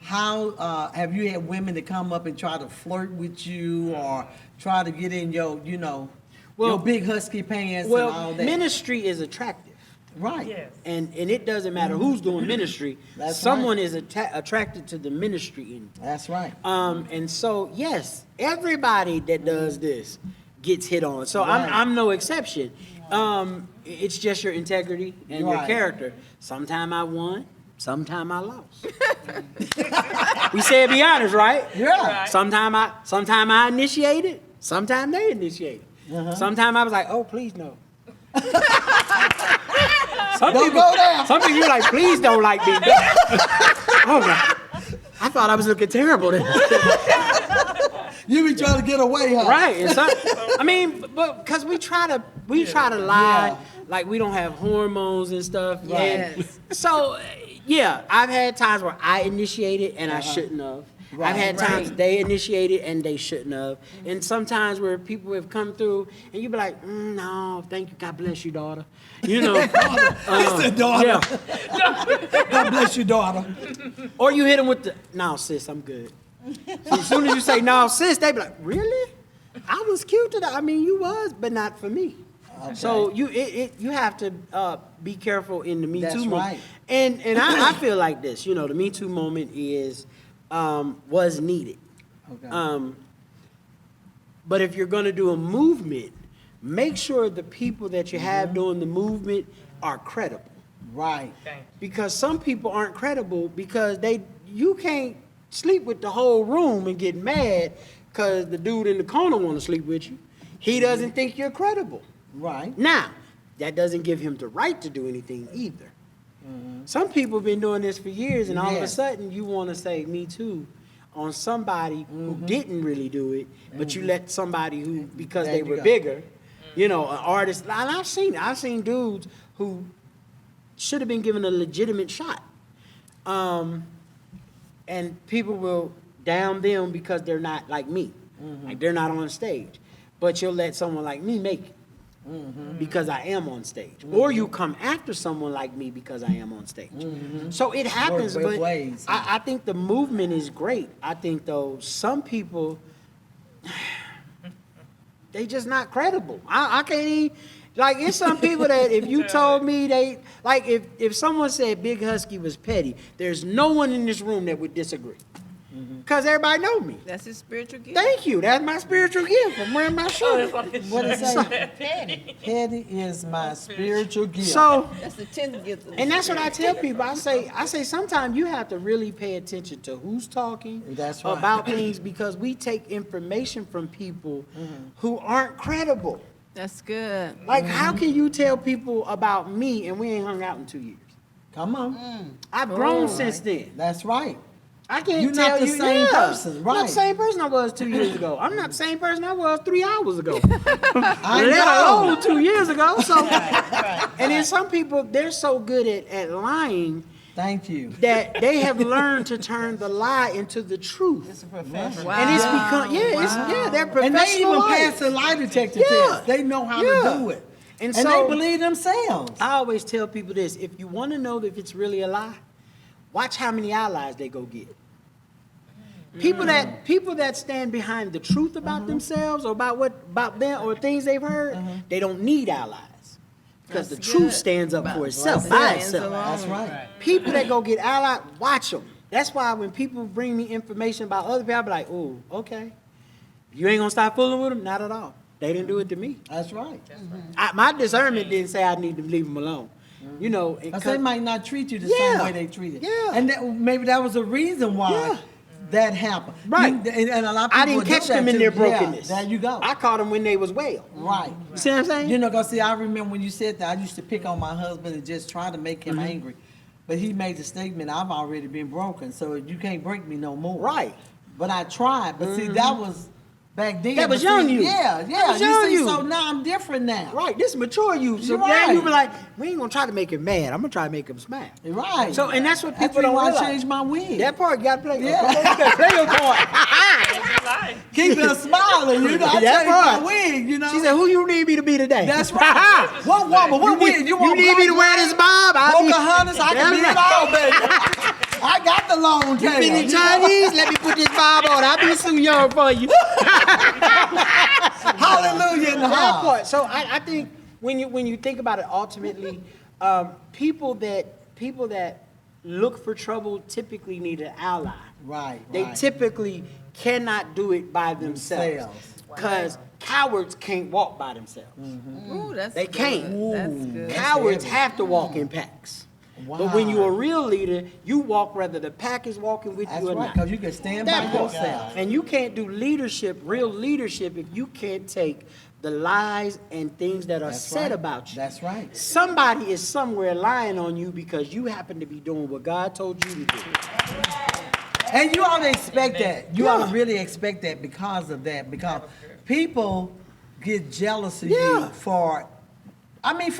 How have you had women to come up and try to flirt with you or try to get in your, your big husky pants and all Well, that? ministry is attractive. Right. Yes. And it doesn't matter who's doing ministry. That's someone is attracted to the ministry in you. That's right. And so yes, everybody that does this gets hit on. So Right. I'm no exception. It's just your integrity and your Right. character. Sometime I won, sometime I lost. We said be honest, right? Yeah. Sometime I initiated, sometime they initiated. Sometime I was like, oh please no. Some Don't people, go there. Some people you're like, please don't like me. Oh God. I thought I was looking terrible then. You be trying to get away, huh? Right. And so, I mean, but because we try to lie, Yeah. like we don't have hormones and stuff. Right. And Yes. so, yeah, I've had times where I initiated and I shouldn't have. Right. I've had times Right. they initiated and they shouldn't have. And sometimes where people have come through and you be like, no, thank you, God bless you, daughter. You know. He said, daughter. Yeah. God bless you, daughter. Or you hit them with the, no, sis, I'm good. So as soon as you say, no, sis, they be like, really? I was cute to that. I mean, you was, but not for me. So you have to be careful in the Me That's Too moment. right. And I feel like this, the Me Too moment was needed. Okay. But if you're going to do a movement, make sure the people that you have doing the movement are credible. Right. Because some people aren't credible because you can't sleep with the whole room and get mad because the dude in the corner want to sleep with you. He doesn't think you're credible. Right. Now, that doesn't give him the right to do anything either. Some people have been doing this for years, and all of a Yes. sudden you want to say me too on somebody who didn't really do it, but you let somebody who, because There they you were go. bigger, an artist, and I've seen dudes who should have been given a legitimate shot. And people will down them because they're not like me. Like they're not on stage. But you'll let someone like me make it because I am on stage. Or you come after someone like me because I am on stage. So it happens, Works both but ways. I think the movement is great. I think, though, some people, they just not credible. I can't even, like, it's some people that if you told me they, like, if someone said Big Husky was petty, there's no one in this room that would disagree. Because everybody know me. That's his spiritual gift. Thank you. That's my spiritual gift. I'm wearing my shirt. What it say? Petty is my spiritual gift. So, That's the 10th gift. and that's what I tell people. I say sometimes you have to really pay attention to who's talking That's right. about things because we take information from people who aren't credible. That's good. Like, how can you tell people about me and we ain't hung out in 2 years? Come on. I've grown since then. That's right. I can't You're tell not the you, same person, I'm not right. the same person I was 2 years ago. I'm not the same person I was 3 hours ago. I Let know. alone 2 years ago. So, and then some people, they're so good at lying Thank you. that they have learned to turn the lie into the truth. It's a profession. And it's become, they're professional And they even liars. pass the lie detector Yeah. test. They know how Yeah. to do it. And And so- they believe themselves. I always tell people this: if you want to know if it's really a lie, watch how many allies they go get. People that stand behind the truth about themselves or about them or things they've heard, they don't need allies because the That's truth good. stands up for Right. itself Right. by Stands itself. alone. That's right. People that go get allied, watch them. That's why when people bring me information about other people, I be like, "Oh, okay, you ain't gonna stop fooling with them? Not at all. They didn't do it to me. That's right. My discernment didn't say I need to leave them alone. You know, Because they might not treat you the Yeah. same way they treated. Yeah. And maybe that was a reason why Yeah. that happened. Right. And a lot of people I didn't do catch that them in too. their brokenness. Yeah, there you go. I caught them when they was well. Right. You see what I'm saying? You know, because see, I remember when you said that, I used to pick on my husband and just try to make him angry. But he made the statement, I've already been broken, so you can't break me no more. Right. But I tried. But see, that was back then. That was But see, young you. Yeah, That yeah. was young see, you. So now I'm different now. Right, this mature you. So You're now right. you be like, we ain't gonna try to make him mad. I'm gonna try to make him smile. Right. So, and that's what That's people don't why I realize. changed my wig. That part you gotta play. Yeah. You gotta play your part. Keep it smiling, you know. I That changed my part. wig, you know. She said, who you need me to be today? That's right. What woman? What wig? You want need me to black wear wig? this bob? I'll be- Pocahontas, I can be it all, baby. I got the long tail. You been in Chinese? Let me put this bob on. I'll be Sun Young for you. Hallelujah in the That house. part. So I think when you think about it, ultimately, people that look for trouble typically need an ally. Right, They right. typically cannot do it by themselves Themselves. because cowards can't walk by themselves. Ooh, that's They good. can't. That's good. Cowards heavy. have to walk in packs. But when you're a real leader, you walk whether the pack is walking with That's you or right, not. because you can stand That by part. yourself. And you can't do leadership, real leadership, if you can't take the lies and things that are That's said right. about you. That's right. Somebody is somewhere lying on you because you happen to be doing what God told you to do. And you ought to expect that. You ought Yeah. to really expect that because of that. Because people get jealous of Yeah. you for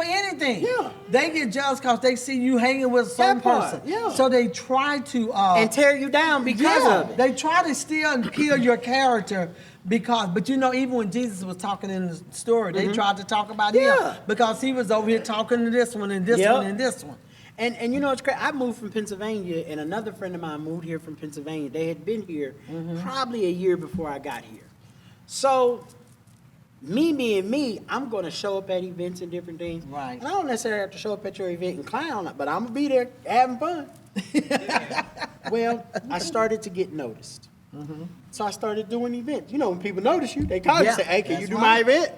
anything. Yeah. They get jealous because they see you hanging with some That part, person. yeah. So they try to And tear you down because of it. They try to steal and kill your character but you know, even when Jesus was talking in the story, they tried to talk about Yeah. him because he was over here talking to this one and this Yep. one and this one. And you know, it's crazy. I moved from Pennsylvania, and another friend of mine moved here from Pennsylvania. They had been here probably a year before I got here. So, me being me, I'm going to show up at events and different things. Right. And I don't necessarily have to show up at your event and clown, but I'm going to be there having fun. Well, I started to get noticed. So I started doing events. You know, when people notice you, they call you Yeah, and say, hey, can you that's do right. my event?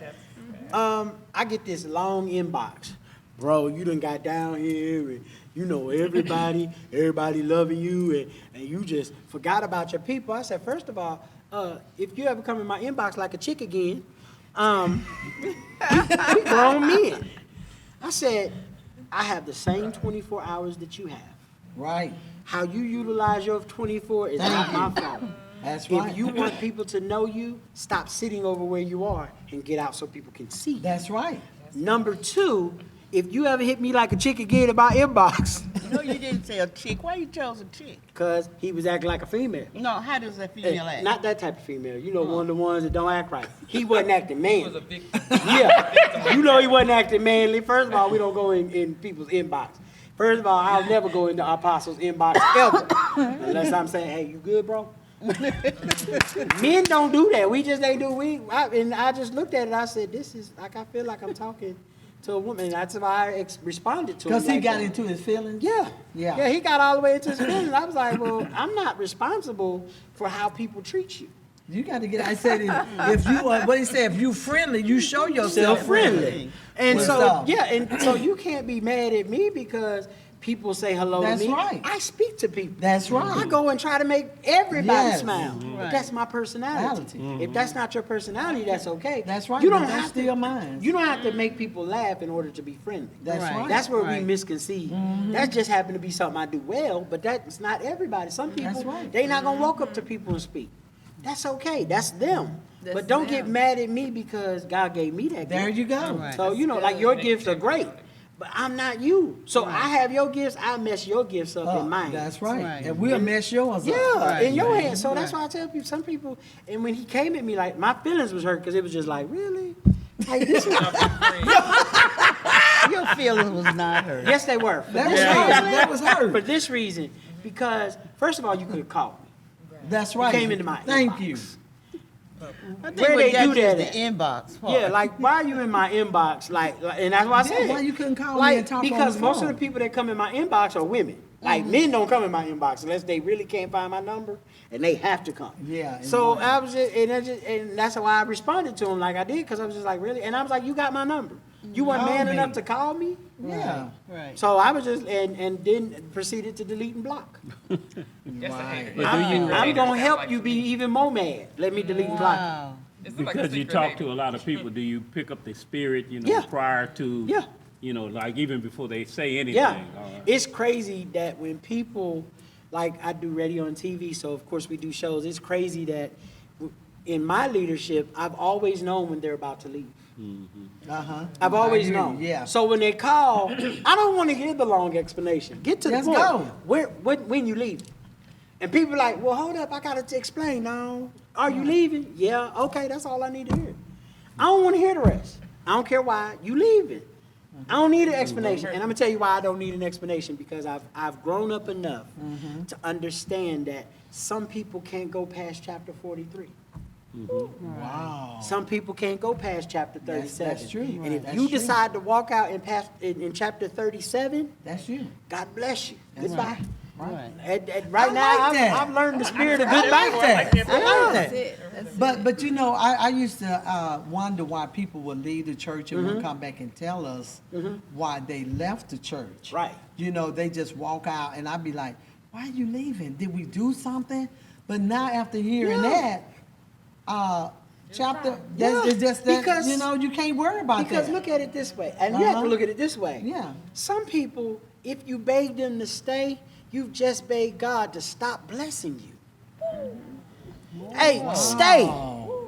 I get this long inbox. Bro, you done got down here and you know everybody loving you, and you just forgot about your people. I said, first of all, if you ever come in my inbox like a chick again, we grown men. I said, I have the same 24 hours that you have. Right. How you utilize your 24 is not my fault. That's right. If you want people to know you, stop sitting over where you are and get out so people can see you. That's right. Number two, if you ever hit me like a chick again in my inbox, No, you didn't say a chick. Why you chose a chick? because he was acting like a female. No, how does a female act? Not that type of female. You know, one of the ones that don't act right. He wasn't acting He was a manly. big. Yeah. You know he wasn't acting manly. First of all, we don't go in people's inbox. First of all, I'll never go into our apostles' inbox ever. Unless I'm saying, hey, you good, bro? Men don't do that. We just ain't do and I just looked at it. I said, "This is like I feel like I'm talking to a woman." And that's why I responded to him. Because he like got that. into his feelings? Yeah. Yeah. Yeah, he got all the way into his feelings. I was like, well, I'm not responsible for how people treat you. You got to get, I said, if you, what he said, if you friendly, you show yourself Friendly. And What's so, up? yeah, and so you can't be mad at me because people say hello That's to me. right. I speak to people. That's right. I go and try to make everybody Yes. smile. But that's my personality. If that's not your personality, that's okay. That's right, You but don't that's have still to, mine. You don't have to make people laugh in order to be friendly. That's Right. right. That's where we Right. misconceive. That just happened to be something I do well, but that's not everybody. Some people, That's right. they not gonna walk up to people and speak. That's okay. That's them. That's but don't get them. mad at me because God gave me that gift. There you go. Right. So, you know, like your gifts are great, but I'm not you. So I have your gifts, I mess your gifts up in mine. That's right. Right. And we'll mess yours Yeah, up. Right. in your Right. hands. So that's why I tell people, some people, and when he came at me, like, my feelings was hurt because it was just like, really? Like, this Your feelings was not hurt. Yes, they were. For That this was reason. hurt. That was hurt. For this reason, because, first of all, you could have called me. That's right. came into my Thank inbox. you. I think Where what they got do you that is at? the inbox part. Yeah, like, why are you in my inbox? Like and that's why I said. why you couldn't call me like, and talk on because the most of phone? the people that come in my inbox are women. Like, men don't come in my inbox unless they really can't find my number, and they have to come. Yeah, So and I was just, and that's why I responded to him like I did, because I was just like, really? And I was like, you got my number. You weren't Call man me. enough to call me? Yeah. Right. So I was just, and then proceeded to delete and block. That's a hater. But That's do you- a I'm hater. gonna Sound help like you to be me. even more mad. Let me delete and block. Wow. It seems like a Because you secret talk hater. to a lot of people, do you pick up the spirit, you know, Yeah. prior to, Yeah. you know, like even before they say anything? Yeah, All right. it's crazy that when people, like I do radio and TV, so of course we do shows. It's crazy that in my leadership, I've always known when they're about to leave. Uh-huh. I've always I hear you, known. yeah. So when they call, I don't want to hear the long explanation. Get to the Let's point. go. When you leave. And people are like, well, hold up, I got to explain now. Are you leaving? Yeah, okay, that's all I need to hear. I don't want to hear the rest. I don't care why. You leaving. I don't need an explanation. And I'm going to tell you why I don't need an explanation, because I've grown up enough to understand that some people can't go past chapter 43. Wow. Some people can't go past chapter 37. That's true. And if That's you true. decide to walk out in chapter 37, That's you. God bless you. That's Goodbye. Right. Right I now, like that. I've learned the spirit of I goodbye. like that. I like That's that. it. That's it. But you know, I used to wonder why people would leave the church and Mm-hmm. would come back and tell us why they left the church. Right. You know, they just walk out, and I'd be like, "Why are you leaving? Did we do something?" But now after hearing that, chapter, Yeah, it's just that because- you know you can't worry about Because that. look at it this way, and you have Uh-huh. to look at it this way. Yeah. Some people, if you beg them to stay, you've just begged God to stop blessing you. Hey, stay.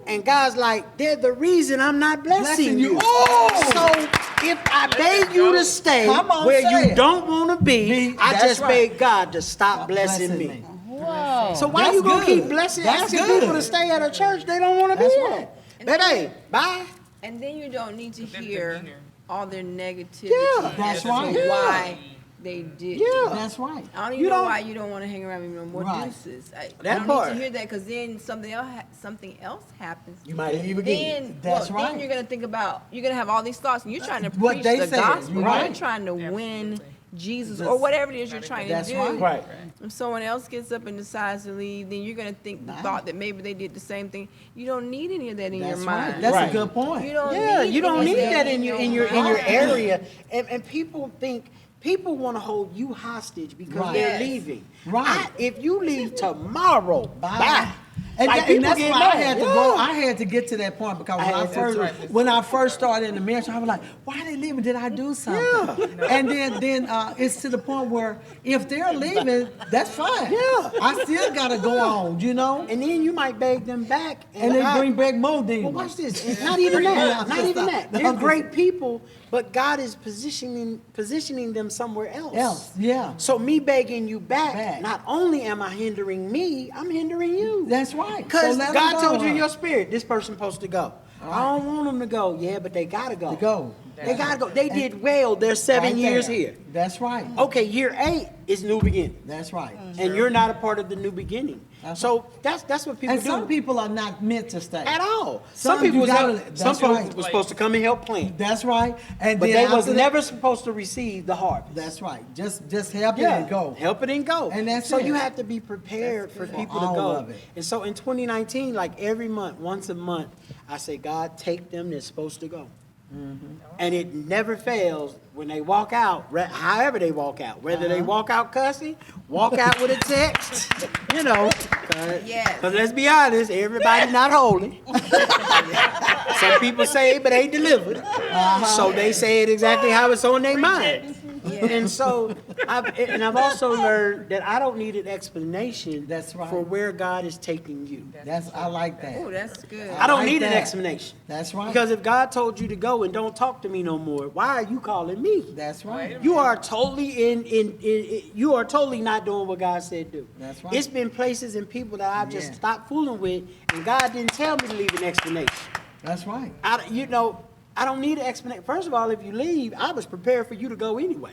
And God's like, they're the reason I'm not blessing you. Oh! So if I beg you to stay Come on, where say you it. don't want to be, I That's just right. beg God to stop blessing me. Whoa. So why That's you gonna good. keep blessing, That's asking good. people to stay at a church they don't want to be That's at? right. But hey, bye. And then you don't need to hear all their negativity. Yeah. That's as to right. why they did. Yeah. That's right. I don't even You know don't- why you don't want to hang around with me no more Right. deuces. I That don't part. need to hear that, because then something else happens. You might leave again. Then, That's right. then you're gonna think about, you're gonna have all these thoughts, and you're trying to What preach they the said, gospel. you're You're right. trying to win Jesus or whatever it is you're trying to That's do. right. Right. If someone else gets up and decides to leave, then you're gonna think the thought that maybe they did the same thing. You don't need any of that in your That's mind. right. That's Right. a good point. You don't Yeah, need you don't any need of that in your mind. area. And people think People want to hold you hostage because Right. they're Yes. leaving. Right. If you leave tomorrow, bye. And, Like, and people that's get why mad. I had to Yeah. go. I had to get to that point because when I first started in the ministry, I was like, "Why are they leaving? Did I do something?" And then it's to the point where if they're leaving, that's fine. Yeah. I still gotta go on, you know. And then you might beg them back. And they God- bring back more Well, demons. watch this. It's not even that. Not even that. They're great people, but God is positioning them somewhere else. Yeah. So me begging you back, Back. not only am I hindering me, I'm hindering you. That's right. Because So let 'em God go, told you in huh? your spirit, this person supposed to go. I don't want them to go. Yeah, but they gotta go. To go. They gotta go. They did well. They're 7 Right years there. here. That's right. Okay, year 8 is new beginning. That's right. And you're not a part of the new beginning. So that's what people And do. some people are not meant to stay. At all. Some Some people you was gotta- some that's people right. was supposed to come and help plant. That's right. And But then they was after that- never supposed to receive the harvest. That's right. Just help it and go. Help it and go. And that's so it. you have to be prepared for people to all go. of it. And so in 2019, like every month, once a month, I say, God, take them that's supposed to go. Mm-hmm. And it never fails when they walk out, however they walk out, whether they walk out cussing, walk out with a text, you know. Yes. Because let's be honest, everybody not holy. Some people say it, but ain't delivered. So they say it exactly how it's on their mind. And so, I've also learned that I don't need an explanation That's right. for where God is taking you. I like that. Oh, that's good. I don't like need an that. explanation. That's right. Because if God told you to go and don't talk to me no more, why are you calling me? That's right. You are totally you are totally not doing what God said do. That's right. It's been places and people that I've just Yeah. stopped fooling with, and God didn't tell me to leave an explanation. That's right. I don't need an explanation. First of all, if you leave, I was prepared for you to go anyway.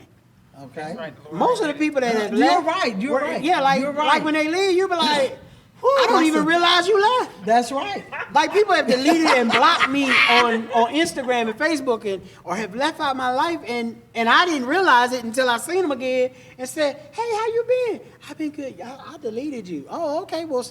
Okay. Right, the Lord Most of the said it. people that have You're left, right, you're right, Yeah, like you're right. like when they leave, you be like, I don't even realize you left. That's right. Like people have deleted and blocked me on Instagram and Facebook or have left out my life and I didn't realize it until I seen them again and said, hey, how you been? I've been good. I deleted you. Oh, okay. Well,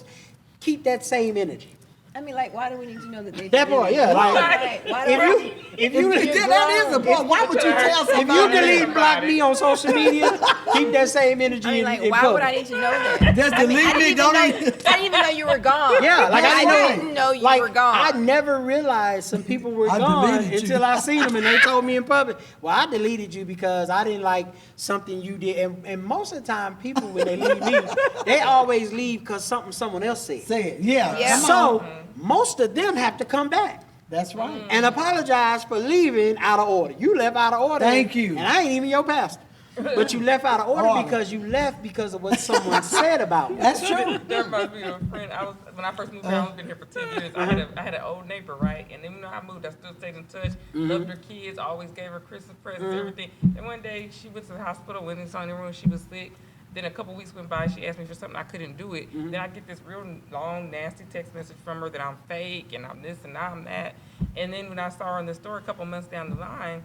keep that same energy. I mean, like, why do we need to know that they That part, yeah. Like, Why do we- if you That is the point. Why would you tell if somebody? you delete and block me on social media, keep that same energy I mean, in, like, in why would I public. need to know that? Just I mean, delete I didn't me, even don't know- even- I didn't even know you were gone. Yeah, like I didn't know you like, were gone. I never realized some people were I gone deleted you. until I seen them and they told me in public, well, I deleted you because I didn't like something you did. And most of the time, people, when they leave me, they always leave because something someone else said. Say it. Yeah. Yeah. Come on. So, most of them have to come back That's right. and apologize for leaving out of order. You left out of order. Thank you. And I ain't even your pastor. But you left out of order Order. because you left because of what someone said about you. That's true. There reminds me of a friend. When I first moved here, I've been here for 10 years. I had an old neighbor, right? And then when I moved, I still stayed in touch. Loved her kids, always gave her Christmas presents, everything. And one day she went to the hospital, went in the room, she was sick. Then a couple weeks went by, she asked me for something, I couldn't do it. Then I get this real long, nasty text message from her that I'm fake and I'm this and I'm that. And then when I saw her in the store a couple months down the line,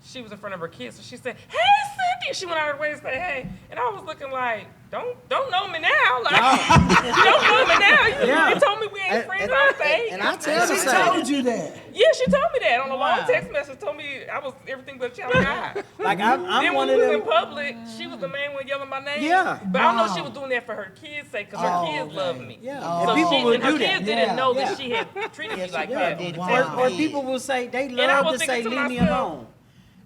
she was in front of her kids, so she said, "Hey, Cynthia." She went out of her way to say, "Hey," and I was looking like, "Don't know me now, like you don't know me now. You told me we ain't friends. I'm fake." And I tell the She same. told you that. Yeah, she told me that on a long text message. Told me I was everything but a child of God. Like Then I'm one when of we was in them. public, she was the main one yelling my name. Yeah. But I know Wow. she was doing that for her kids' sake, because her kids love me. Yeah. Oh. And people will and her do kids that. didn't Yeah. know Yeah. that she had treated me like Yeah. that. Wow. Or people will say they I love was to say thinking to leave me myself- alone.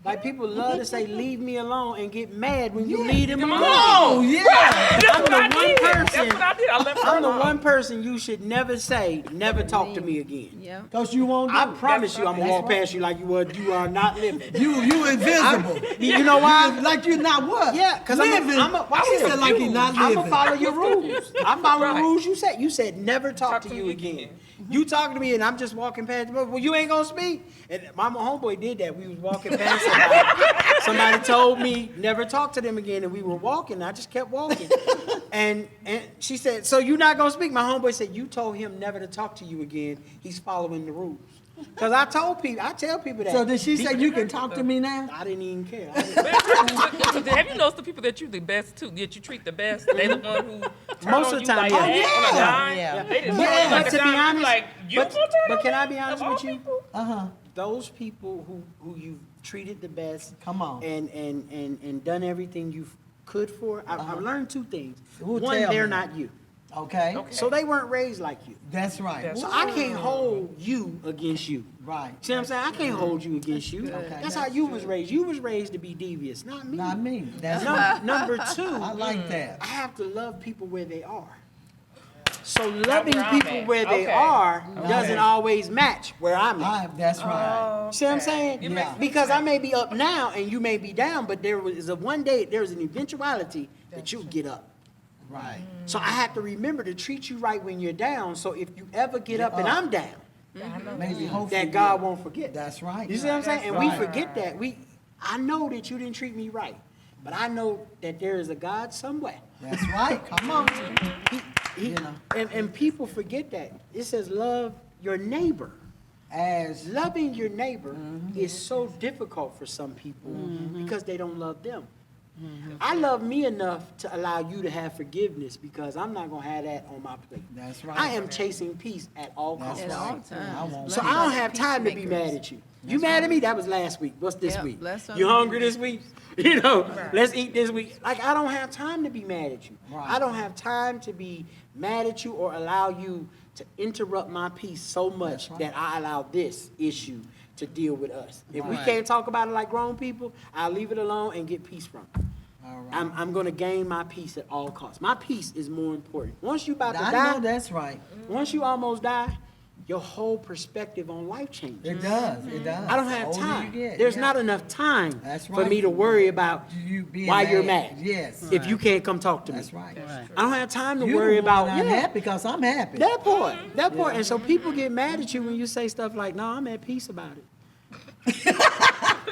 Like people love to say leave me alone and get mad when you leave them Leave 'em alone. Oh, yeah. That's I'm what the I one did. person- That's what I did. I left her I'm the alone. one person you should never say, never talk to me again. Yeah. Because you won't do I it. promise you I'm gonna walk right. past you like you are not living. You invisible. You know why? Like you're not what? Yeah, because living. watch She this. said like you're not I'm living. gonna follow your rules. I'm following the Right. rules you said. You said never talk to you again. You talking to me and I'm just walking past you. Well, you ain't gonna speak. And my homeboy did that. We was walking past somebody. Somebody told me never talk to them again, and we were walking. I just kept walking. And she said, "So you not gonna speak?" My homeboy said, "You told him never to talk to you again. He's following the rules." Because I tell people that. So did she say you can talk to me now? I didn't even care. But have you noticed the people that you the best too, that you treat the best? They the one who turn Most on of you the time, like yeah. that Oh, on a yeah. dime. Yeah. They just But, turn on but like a to be dime. honest, Like, you but gonna turn on can me? I be honest Of all with you? people? Uh-huh. Those people who you treated the best. Come on. And done everything you could for. I've learned two things. Ooh, One, tell they're me. not you. Okay. So they weren't raised like you. That's right. So I can't hold you against you. Right. See what I'm saying? I can't hold you against you. Okay. That's how you was raised. You was raised to be devious, not me. Not me. That's right. Number two, I like that. I have to love people where they are. So loving where I'm people at. where they Okay. are doesn't always match where I'm at. That's right. See what I'm saying? It makes Yeah. Because I may be up now and you may be down, but there is a one day, there's an eventuality that you'll get up. Right. So I have to remember to treat you right when you're down. So if you ever get up and I'm down, Maybe hopefully. that God won't forget. That's right. You see what I'm saying? And right. we forget that. I know that you didn't treat me right, but I know that there is a God somewhere. That's right. Come on. He- You know. and people forget that. It says love your neighbor. As Loving your neighbor is so difficult for some people because they don't love them. I love me enough to allow you to have forgiveness because I'm not going to have that on my plate. That's right. I am chasing peace at all costs. That's At right. all times. I won't. So I don't have time to be mad at you. You mad at me? That was last week. What's this Yep, week? bless them. You hungry this week? You know, let's eat this week. Like, I don't have time to be mad at you. Right. I don't have time to be mad at you or allow you to interrupt my peace so much That's right. that I allow this issue to deal with us. If we Right. can't talk about it like grown people, I'll leave it alone and get peace from it. All right. I'm going to gain my peace at all costs. My peace is more important. Once you about to I die, know that's right. once you almost die, your whole perspective on life changes. It does. It does. I don't The have older time. you get, There's yeah. not enough time That's for right. me to worry about You being why you're mad. Yes. If you can't come talk to me. That's right. I don't have time to You worry the one about not happy because I'm happy. that part. That part. And so people get mad at you when you say stuff like, no, I'm at peace about it.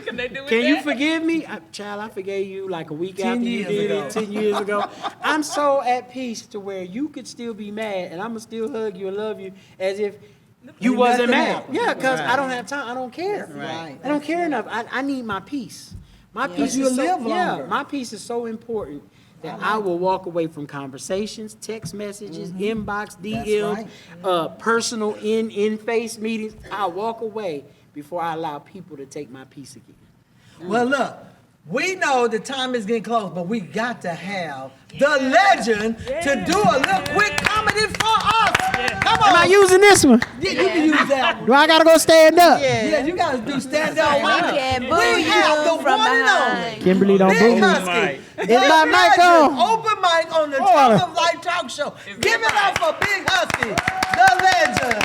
Can they do Can it? you forgive me? Child, I forgave you like a week 10 after you years did ago. it, 10 years ago. I'm so at peace to where you could still be mad and I'm going to still hug you and love you as if you Ain't wasn't nothing mad. happened. Yeah, because I don't have time. I don't care. Right. I don't care enough. I need my peace. My peace you'll is so, live yeah, longer. my peace is so important that I will walk away from conversations, text messages, inbox, DMs, personal in-face meetings. I'll walk away before I allow people to take my peace again. Well, look, we know the time is getting close, but we got to have the legend to do a little quick comedy for us. Come Am I on. using this one? Yeah, you can use that one. Do I gotta go stand up? Yeah, you gotta do stand up. We can boo We have the you from one and behind. only Kimberly, don't Big boo me. Husky. Is my mic legend, on? Open mic on the Talk of Life talk show. Give it up for Big Husky, the legend.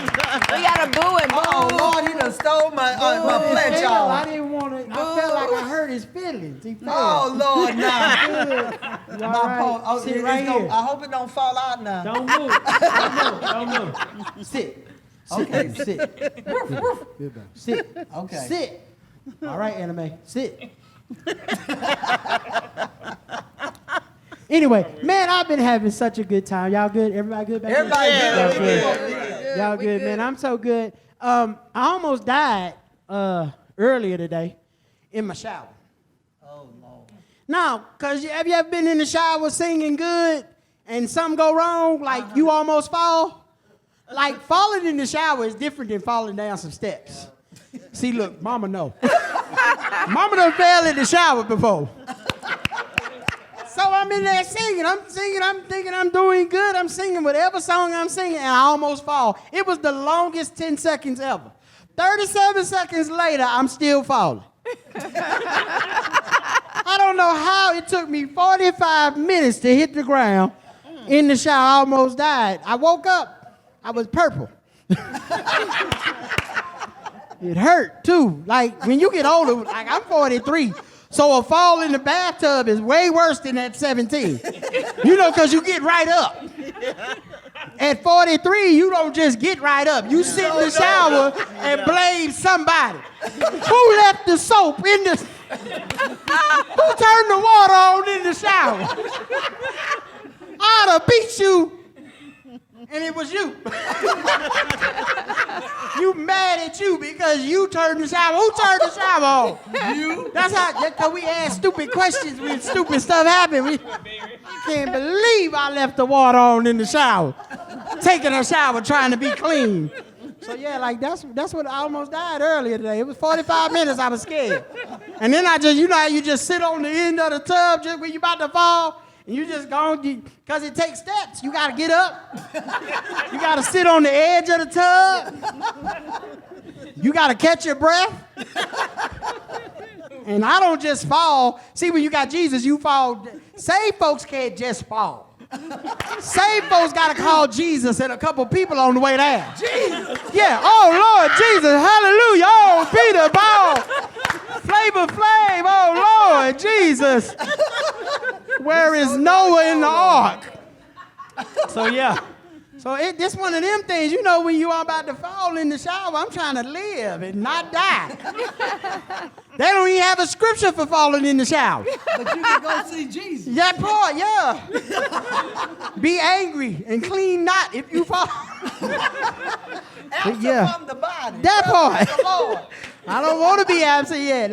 We gotta boo and Oh boo. Lord, he done stole my pledge, I y'all. didn't want to. I felt like I hurt his feelings. He Oh Lord, nah. My pole. Oh, Sit it's right gonna- here. I hope it don't fall out now. Don't move. Don't move. Sit. Okay. Sit. Sit. Okay. Sit. All right, anime. Sit. Anyway, man, I've been having such a good time. Y'all good? Everybody good back there? Everybody good. Y'all We good. good. Y'all good, man. I'm so good. I almost died earlier today in my shower. Oh Lord. No, because have you ever been in the shower singing good and something go wrong, like you almost fall? Like falling in the shower is different than falling down some steps. See, look, mama know. Mama done fell in the shower before. So I'm in there singing, I'm thinking I'm doing good. I'm singing whatever song I'm singing, and I almost fall. It was the longest 10 seconds ever. 37 seconds later, I'm still falling. I don't know how it took me 45 minutes to hit the ground in the shower. I almost died. I woke up, I was purple. It hurt too. Like when you get older, like I'm 43. So a fall in the bathtub is way worse than at 17. You know, because you get right up. At 43, you don't just get right up. You sit in the shower and blame somebody. Who left the soap in the... Who turned the water on in the shower? I ought to beat you. And it was you. You mad at you because you turned the shower. Who turned the shower on? You. That's how we ask stupid questions when stupid stuff happen. I can't believe I left the water on in the shower. Taking a shower trying to be clean. So yeah, like that's what I almost died earlier today. It was 45 minutes. I was scared, and then I just, you know how you just sit on the end of the tub just when you about to fall, and you just go, because it takes steps. You gotta get up. You gotta sit on the edge of the tub. You gotta catch your breath. And I don't just fall. See, when you got Jesus, you fall. Saved folks can't just fall. Saved folks got to call Jesus and a couple people on the way down. Jesus. Yeah. Oh, Lord Jesus. Hallelujah. Oh, Peter, Paul, Flavor Flav. Oh, Lord Jesus. Where is Noah in the ark? So, yeah. So this one of them things, you know, when you are about to fall in the shower, I'm trying to live and not die. They don't even have a scripture for falling in the shower. But you can go see Jesus. That part, yeah. Be angry and clean not if you fall. Absent Yeah. from the body. That part. The Lord. I don't want to be absent yet.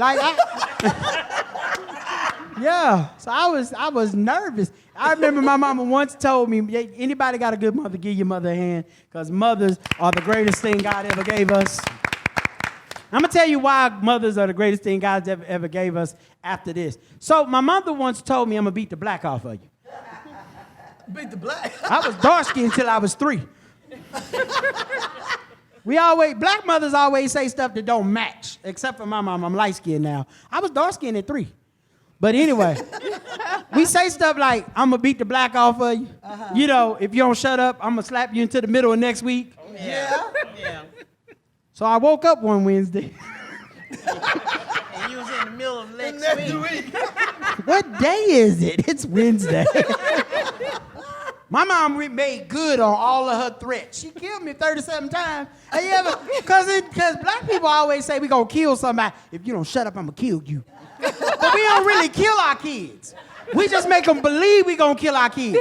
Yeah. So I was nervous. I remember my mama once told me, anybody got a good mother, give your mother a hand, because mothers are the greatest thing God ever gave us. I'm going to tell you why mothers are the greatest thing God ever gave us after this. So my mother once told me I'm going to beat the black off of you. Beat the black. I was dark-skinned until I was 3. Black mothers always say stuff that don't match, except for my mom. I'm light-skinned now. I was dark-skinned at 3. But anyway, we say stuff like, I'm going to beat the black off of you. You know, if you don't shut up, I'm going to slap you into the middle of next week. Yeah. Yeah. So I woke up one Wednesday. And you was in the middle of next week. What day is it? It's Wednesday. My mom made good on all of her threats. She killed me 37 times. Have you ever? Because black people always say we going to kill somebody. If you don't shut up, I'm going to kill you. But we don't really kill our kids. We just make them believe we going to kill our kids.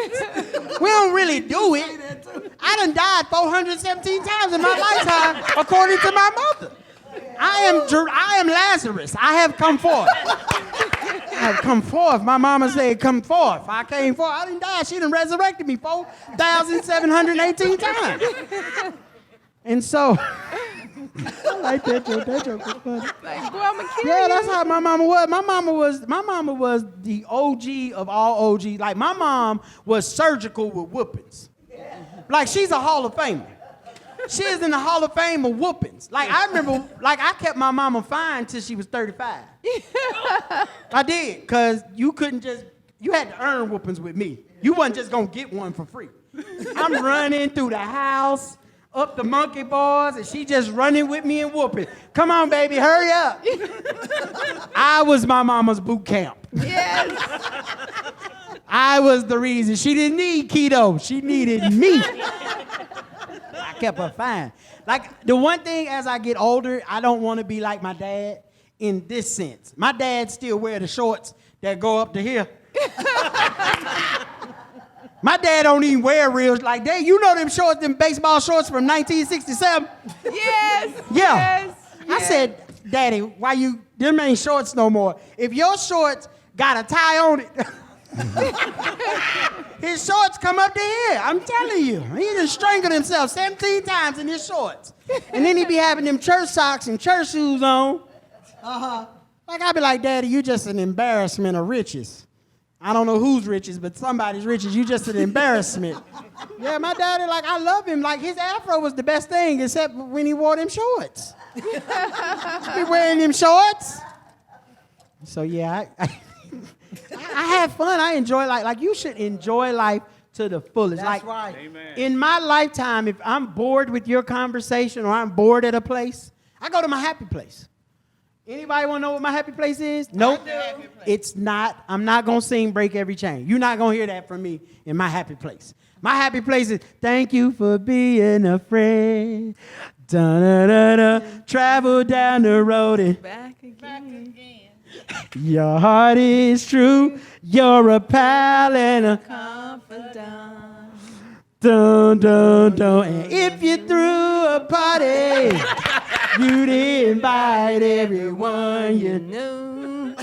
We don't really do it. I done died 417 times in my lifetime, according to my mother. I am Lazarus. I have come forth. I have come forth. My mama said, come forth. I came forth. I didn't die. She done resurrected me 4,718 times. And so, I like that joke. That joke was funny. Like, boy, I'm gonna kill Yeah, you. that's how my mama was. My mama was the OG of all OG. Like, my mom was surgical with whoopings. Like, she's a Hall of Famer. She is in the Hall of Fame of whoopings. Like, I remember, like, I kept my mama fine till she was 35. I did, because you couldn't just, you had to earn whoopings with me. You wasn't just going to get one for free. I'm running through the house, up the monkey bars, and she just running with me and whooping. Come on, baby, hurry up. I was my mama's boot camp. Yes. I was the reason. She didn't need keto. She needed me. I kept her fine. Like, the one thing as I get older, I don't want to be like my dad in this sense. My dad still wear the shorts that go up to here. My dad don't even wear reels like that. You know them shorts, them baseball shorts from 1967? Yes. Yeah. Yes. I said, Daddy, why you, them ain't shorts no more. If your shorts got a tie on it, his shorts come up to here. I'm telling you. He just strangled himself 17 times in his shorts. And then he be having them church socks and church shoes on. Like, I be like, Daddy, you just an embarrassment of riches. I don't know whose riches, but somebody's riches. You just an embarrassment. Yeah, my daddy, like, I love him. Like, his afro was the best thing, except when he wore them shorts. He be wearing them shorts. So, yeah, I have fun. I enjoy life. Like, you should enjoy life to the fullest. That's like, right. Amen. in my lifetime, if I'm bored with your conversation or I'm bored at a place, I go to my happy place. Anybody want to know what my happy place is? Nope. It's not. I'm not going to sing Break Every Chain. You're not going to hear that from me in my happy place. My happy place is, thank you for being a friend. Da-da-da-da. Travel down the road and Back again. your heart is true. You're a pal and a Confidant. dun, dun, dun. And if you threw a party, you'd invite everyone you No.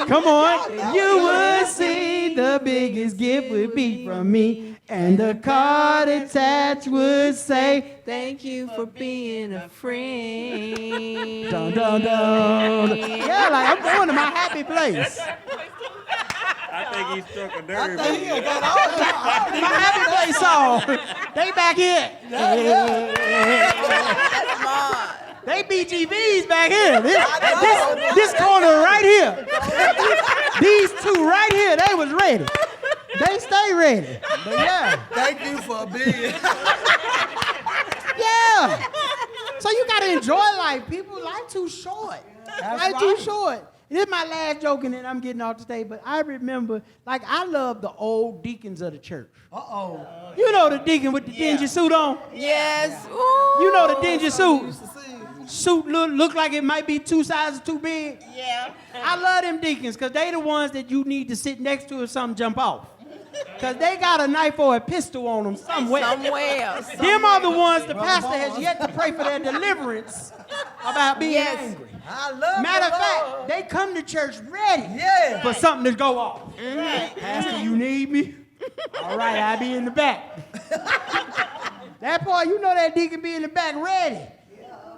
Come on. You would see the biggest gift would be from me And the card attached would say, Thank you for being a friend. dun, dun, dun. Yeah, like I'm going to my happy place. I think he struck a nerve. My happy place song. They back here. They BGVs back here. This corner right here. These two right here, they was ready. They stay ready. But yeah. Thank you for being. Yeah. So you gotta enjoy life, people. Life too short. Life too short. This is my last joke, and then I'm getting off the stage. But I remember, like, I love the old deacons of the church. Uh-oh. You know the deacon with the dingy suit on? Yes. You know the dingy suit. Suit look like it might be 2 sizes too big. Yeah. I love them deacons, because they the ones that you need to sit next to if something jump off. Because they got a knife or a pistol on them somewhere. Them are the ones the pastor has yet to pray for their deliverance about being angry. I love Matter of fact, they come to church ready for something to go off. Pastor, you need me? All right, I'll be in the back. That part, you know that deacon be in the back ready.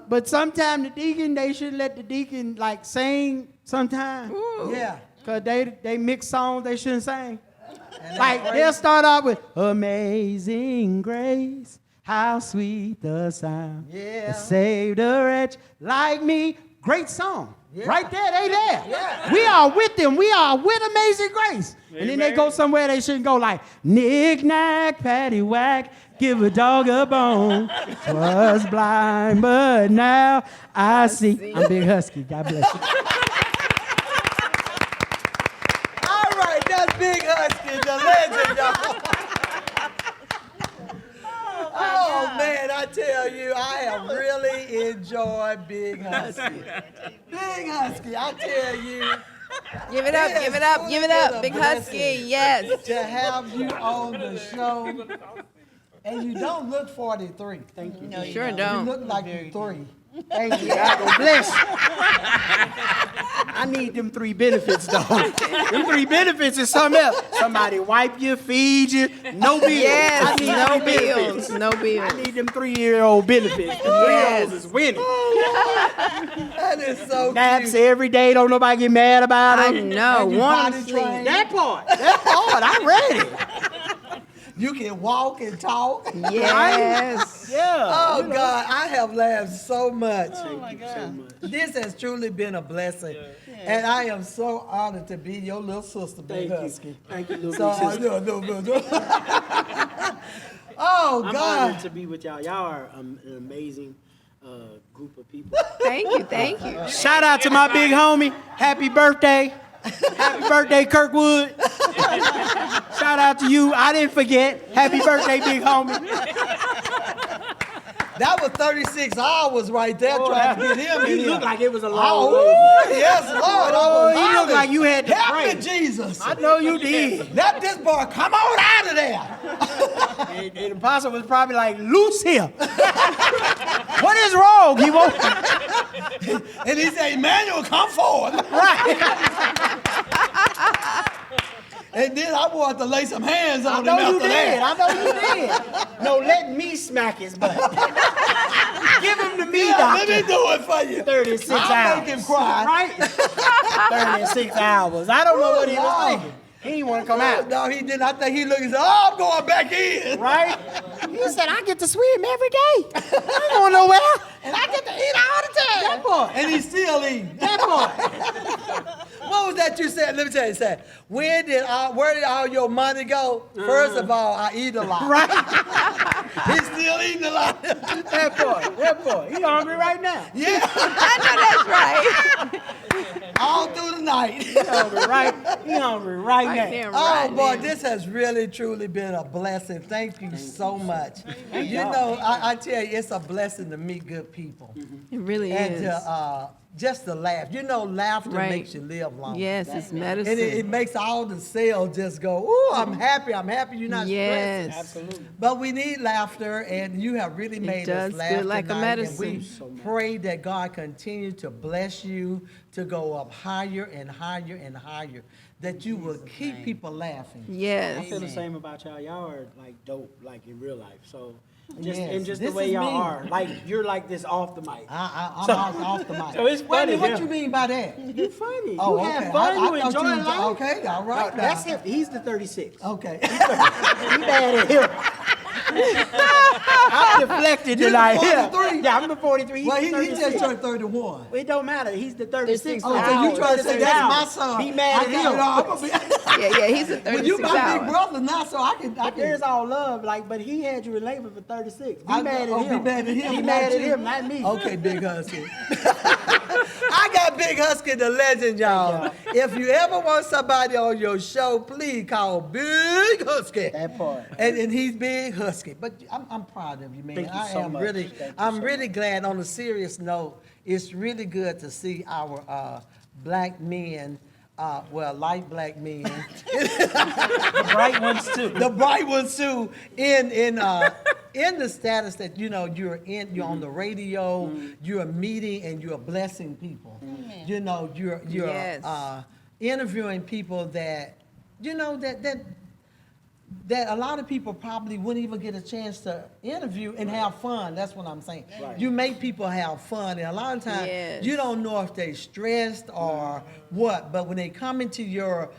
But sometimes the deacon, they should let the deacon like sing sometimes. Yeah. Because they mix songs they shouldn't sing. Like they'll start off with Amazing Grace, how sweet the sound that saved a wretch like me. Great song. Right there, they there. We are with them. We are with Amazing Grace. And then they go somewhere they shouldn't go, like knick-knack, paddywhack, give a dog a bone. Was blind, but now I see. I'm Big Husky. God bless you. All right, that's Big Husky, the legend, y'all. Oh, man, I tell you, I have really enjoyed Big Husky. Big Husky, I tell you. Give it up, give it up, give it up. Big Husky, yes. To have you on the show. And you don't look 43. Thank you. No, you sure You don't. look like you're 3. Thank you. God gonna bless you. I need them 3 benefits, though. Them 3 benefits is something else. Somebody wipe you, feed you, no bills. Yes, I need no 3 benefits. bills, no bills. I need them 3-year-old benefits. The 3-year-olds is winning. That is so Naps cute. every day, don't nobody get mad about I them. know, And you one potty sleep. trained. That part, I'm ready. You can walk and talk. Yes. Yeah. Oh, God, I have laughed so much. Oh, my God. This has truly been a blessing. And I am so honored to be your little sister, Big Husky. Thank you, little So, sister. oh, I'm God. honored to be with y'all. Y'all are an amazing group of people. Thank you, thank you. Shout out to my big homie. Happy birthday. Happy birthday, Kirkwood. Shout out to you. I didn't forget. Happy birthday, big homie. That was 36 hours right there trying to get him in You here. look like it was a long Oh, way. yes, Lord. I Oh, was you look hollering. like you had to Help pray. me, Jesus. I know you did. Let this boy come on out of there. And the apostle was probably like, loose him. What is wrong? He won't. And he said, Emmanuel, come forward. Right. And then I wanted to lay some hands I on him know you after did. that. I know you did. No, let me smack his butt. Give him to me, Yeah, doctor. let me do it for you. 36 I'll hours. make him cry. Right? 36 hours. I don't know what he was thinking. He didn't want to come out. No, he didn't. I think he looked and said, oh, I'm going back in. Right? He said, I get to swim every day. I ain't going nowhere. And I get to eat all the time. That boy. And he's still eating. That boy. What was that you said? Let me tell you, said, where did all your money go? First of all, I eat a lot. Right? He's still eating a lot. That boy. He hungry right now. Yeah, I know that's right. all through the night. He hungry right now. Right there, Oh, right boy, there. this has really, truly been a blessing. Thank you so much. You know, I tell you, it's a blessing to meet good people. It really And is. to just to laugh. You know, laughter Right. makes you live longer. Yes, it's medicine. And it makes all the cells just go, ooh, I'm happy, you're not Yes. stressed. Absolutely. But we need laughter, and you have really made us does laugh good like a tonight, and we medicine. pray that God continue to bless you to go up higher and higher and higher, that you will keep people laughing. I Yes. feel the same about y'all. Y'all are like dope, like in real life. So just Yes, and just the this way is y'all me. are, like you're like this off the mic. I'm off the mic. So it's Wait a minute, funny, what yeah. you mean by that? You funny. Oh, you okay. have fun. I You thought enjoy you- life. okay, all right No, that's now. him. He's the 36. Okay. He mad at him. I'm deflected You're the tonight. 43? Yeah, I'm the 43. He's Well, the he 36. just turned 31. It don't matter. He's the 36. Oh, so you trying to say that's my son? Be mad at him. Yeah, he's a Well, you 36 my big hour. brother now, so I can. There's all love, like, but he had you in labor for 36. Be mad at him. Be mad at him. Be not mad at you. him, not me. Okay, Big Husky. I got Big Husky, the legend, y'all. If you ever want somebody on your show, please call Big Husky. That part. And he's Big Husky. But I'm proud of you, man. Thank you I so am much. really, Thank you I'm so really glad. On a serious note, it's really good to see our black men. Light black men, The bright ones too. the bright ones too, in the status that you're on the radio, you're meeting and you're blessing people. You know, you're Yes. interviewing people that that a lot of people probably wouldn't even get a chance to interview and have fun. That's what I'm saying. Right. You make people have fun, and a lot of times Yes. you don't know if they're stressed or what. But when they come into your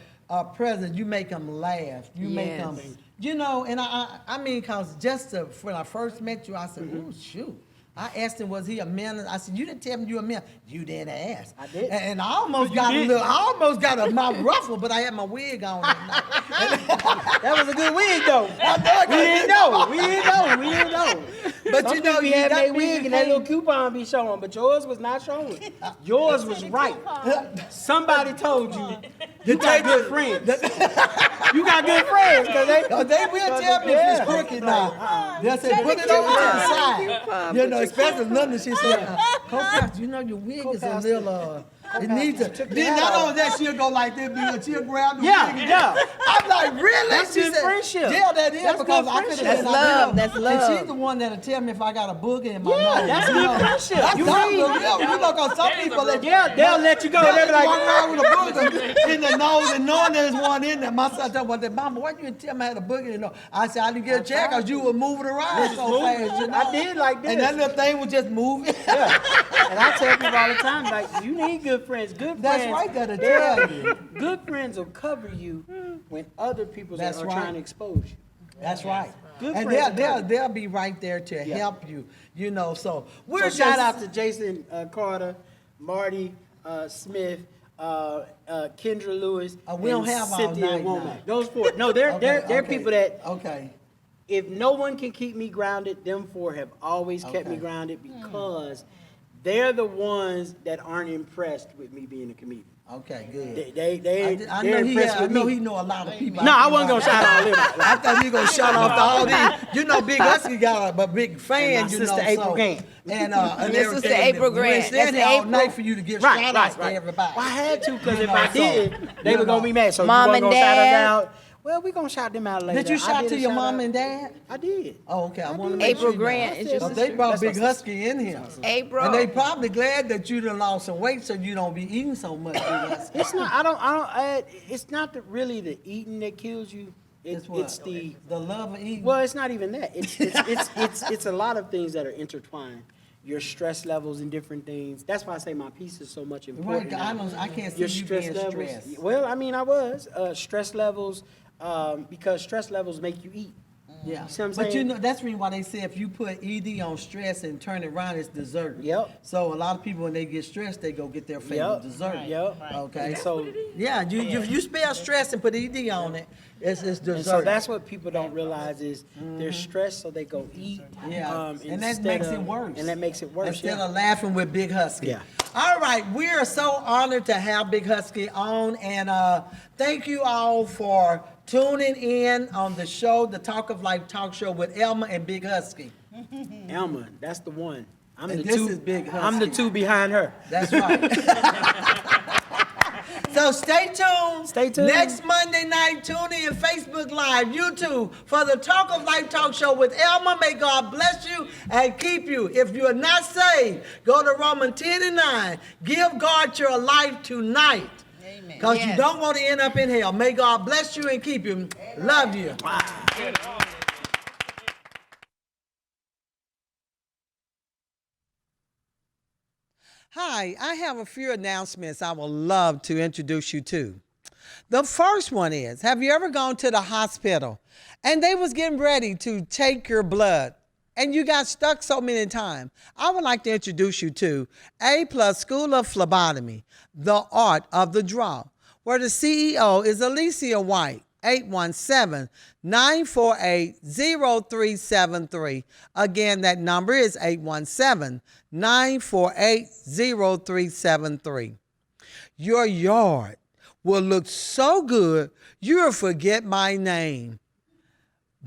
presence, you make them laugh. You make Yes. them, And I mean, cause when I first met you, I said, "Oh shoot." I asked him, was he a man? I said, you didn't tell me you a man. You didn't ask. I did. And I almost got a mouth ruffle, but I had my wig on that night. That was a good wig though. We didn't know. But Some people you have got their me wig and that little coupon be showing, but yours was not showing. Yours was right. Somebody told you you got good friends. You got good friends because They will tell me if it's crooked now. They'll say, put it over to the side. Especially London, she said, Coach, your wig is a little, it needs to. Then not only that, she'll go like this, because she'll grab the wig. Yeah. I'm like, really? That's She good said, friendship. yeah, that is, That's because good I could friendship. have That's love. That's And love. she's the one that'll tell me if I got a booger in my Yeah, nose. that's good friendship. That's You something read. real. Because some people, They'll let you go. They'll be walk like, around with a booger in the nose and knowing there's one in there. My son told me, Mama, why you didn't tell me I had a booger in the nose? I said, I didn't get a check because you were moving around so fast. I did like this. And that little thing was just moving. Yeah. And I tell people all the time, like, you need good friends. Good That's friends. right, gotta tell you. Good friends will cover you when other people are That's right. trying to expose you. That's right. Good And friends they'll be right there to help you, so we're So just, shout out to Jason Carter, Marty Smith, Kendra Lewis, we don't and have all Cynthia night Womack. now. Those four. No, they're Okay. people that Okay. if no one can keep me grounded, them four have always kept me Okay. grounded because they're the ones that aren't impressed with me being a comedian. Okay, good. They I they're impressed with me. he know a lot of people. No, I wasn't gonna shout out them. I thought you were gonna shout off to all these. Big Husky got a big fan. And my sister April Grant. And Your sister everything. April We Grant. stand That's here all April. night for you to give Right, shout outs right. to everybody. Well, I had to because You if know, I so, did, they you were gonna know. be mad. So Mom you weren't and gonna shout us Dad. out. Well, we gonna shout them out later. Did you I shout did to a your shout mom out. and dad? I did. Oh, okay. I want to make April sure. Grant is your They sister. brought That's Big my Husky in here. April. And they probably glad that you done lost some weight so you don't be eating so much, Big Husky. It's not. It's not really the eating that kills you. It's what? It's the. The love of eating. Well, it's not even that. It's a lot of things that are intertwined. Your stress levels and different things. That's why I say my piece is so much important. Right, I can't see Your you stress being levels. stressed. Well, I mean, I was stress levels because stress levels make you eat. Yeah, You see what I'm but saying? that's the reason why they say if you put ED on stress and turn it around, it's dessert. Yep. So a lot of people when they get stressed, they go get their favorite Yep. dessert. Yep. Okay. And so, Yeah, you spell stress and put ED on it, it's dessert. and so that's what people don't realize is they're stressed, so they go eat. Yeah, and that instead makes it of- worse. And that makes it worse. Instead yeah. of laughing with Big Husky. Yeah. All right, we are so honored to have Big Husky on, and thank you all for tuning in on the show, the Talk of Life talk show with Elma and Big Husky. Elma, that's the one. I'm And the this two. is Big I'm the Husky. two behind her. That's right. So stay tuned. Stay tuned. Next Monday night, tune in Facebook Live, YouTube, for the Talk of Life Talk Show with Elma. May God bless you and keep you. If you are not saved, go to Romans 10:9. Give God your life tonight. Amen. Because you don't want to end up in hell. May God bless you and keep you. Love you. Hi, I have a few announcements I would love to introduce you to. The first one is, have you ever gone to the hospital and they was getting ready to take your blood and you got stuck so many times? I would like to introduce you to A+ School of Phlebotomy, the art of the draw, where the CEO is Alicia White. 817-948-0373. Again, that number is 817-948-0373. Your yard will look so good, you'll forget my name.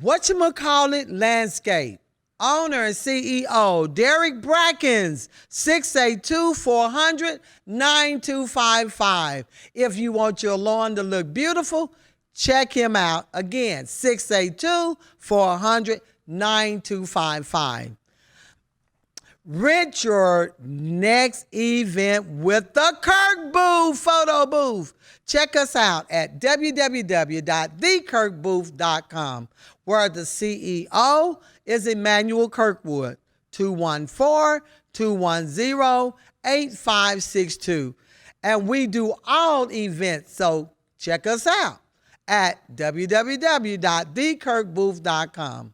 Whatchamacallit Landscape. Owner and CEO, Derek Brackens, 682-400-9255. If you want your lawn to look beautiful, check him out. Again, 682-400-9255. Rent your next event with the Kirkwood photo booth. Check us out at www.thekirkbooth.com, where the CEO is Emmanuel Kirkwood, 214-210-8562. And we do all events, so check us out at www.thekirkbooth.com.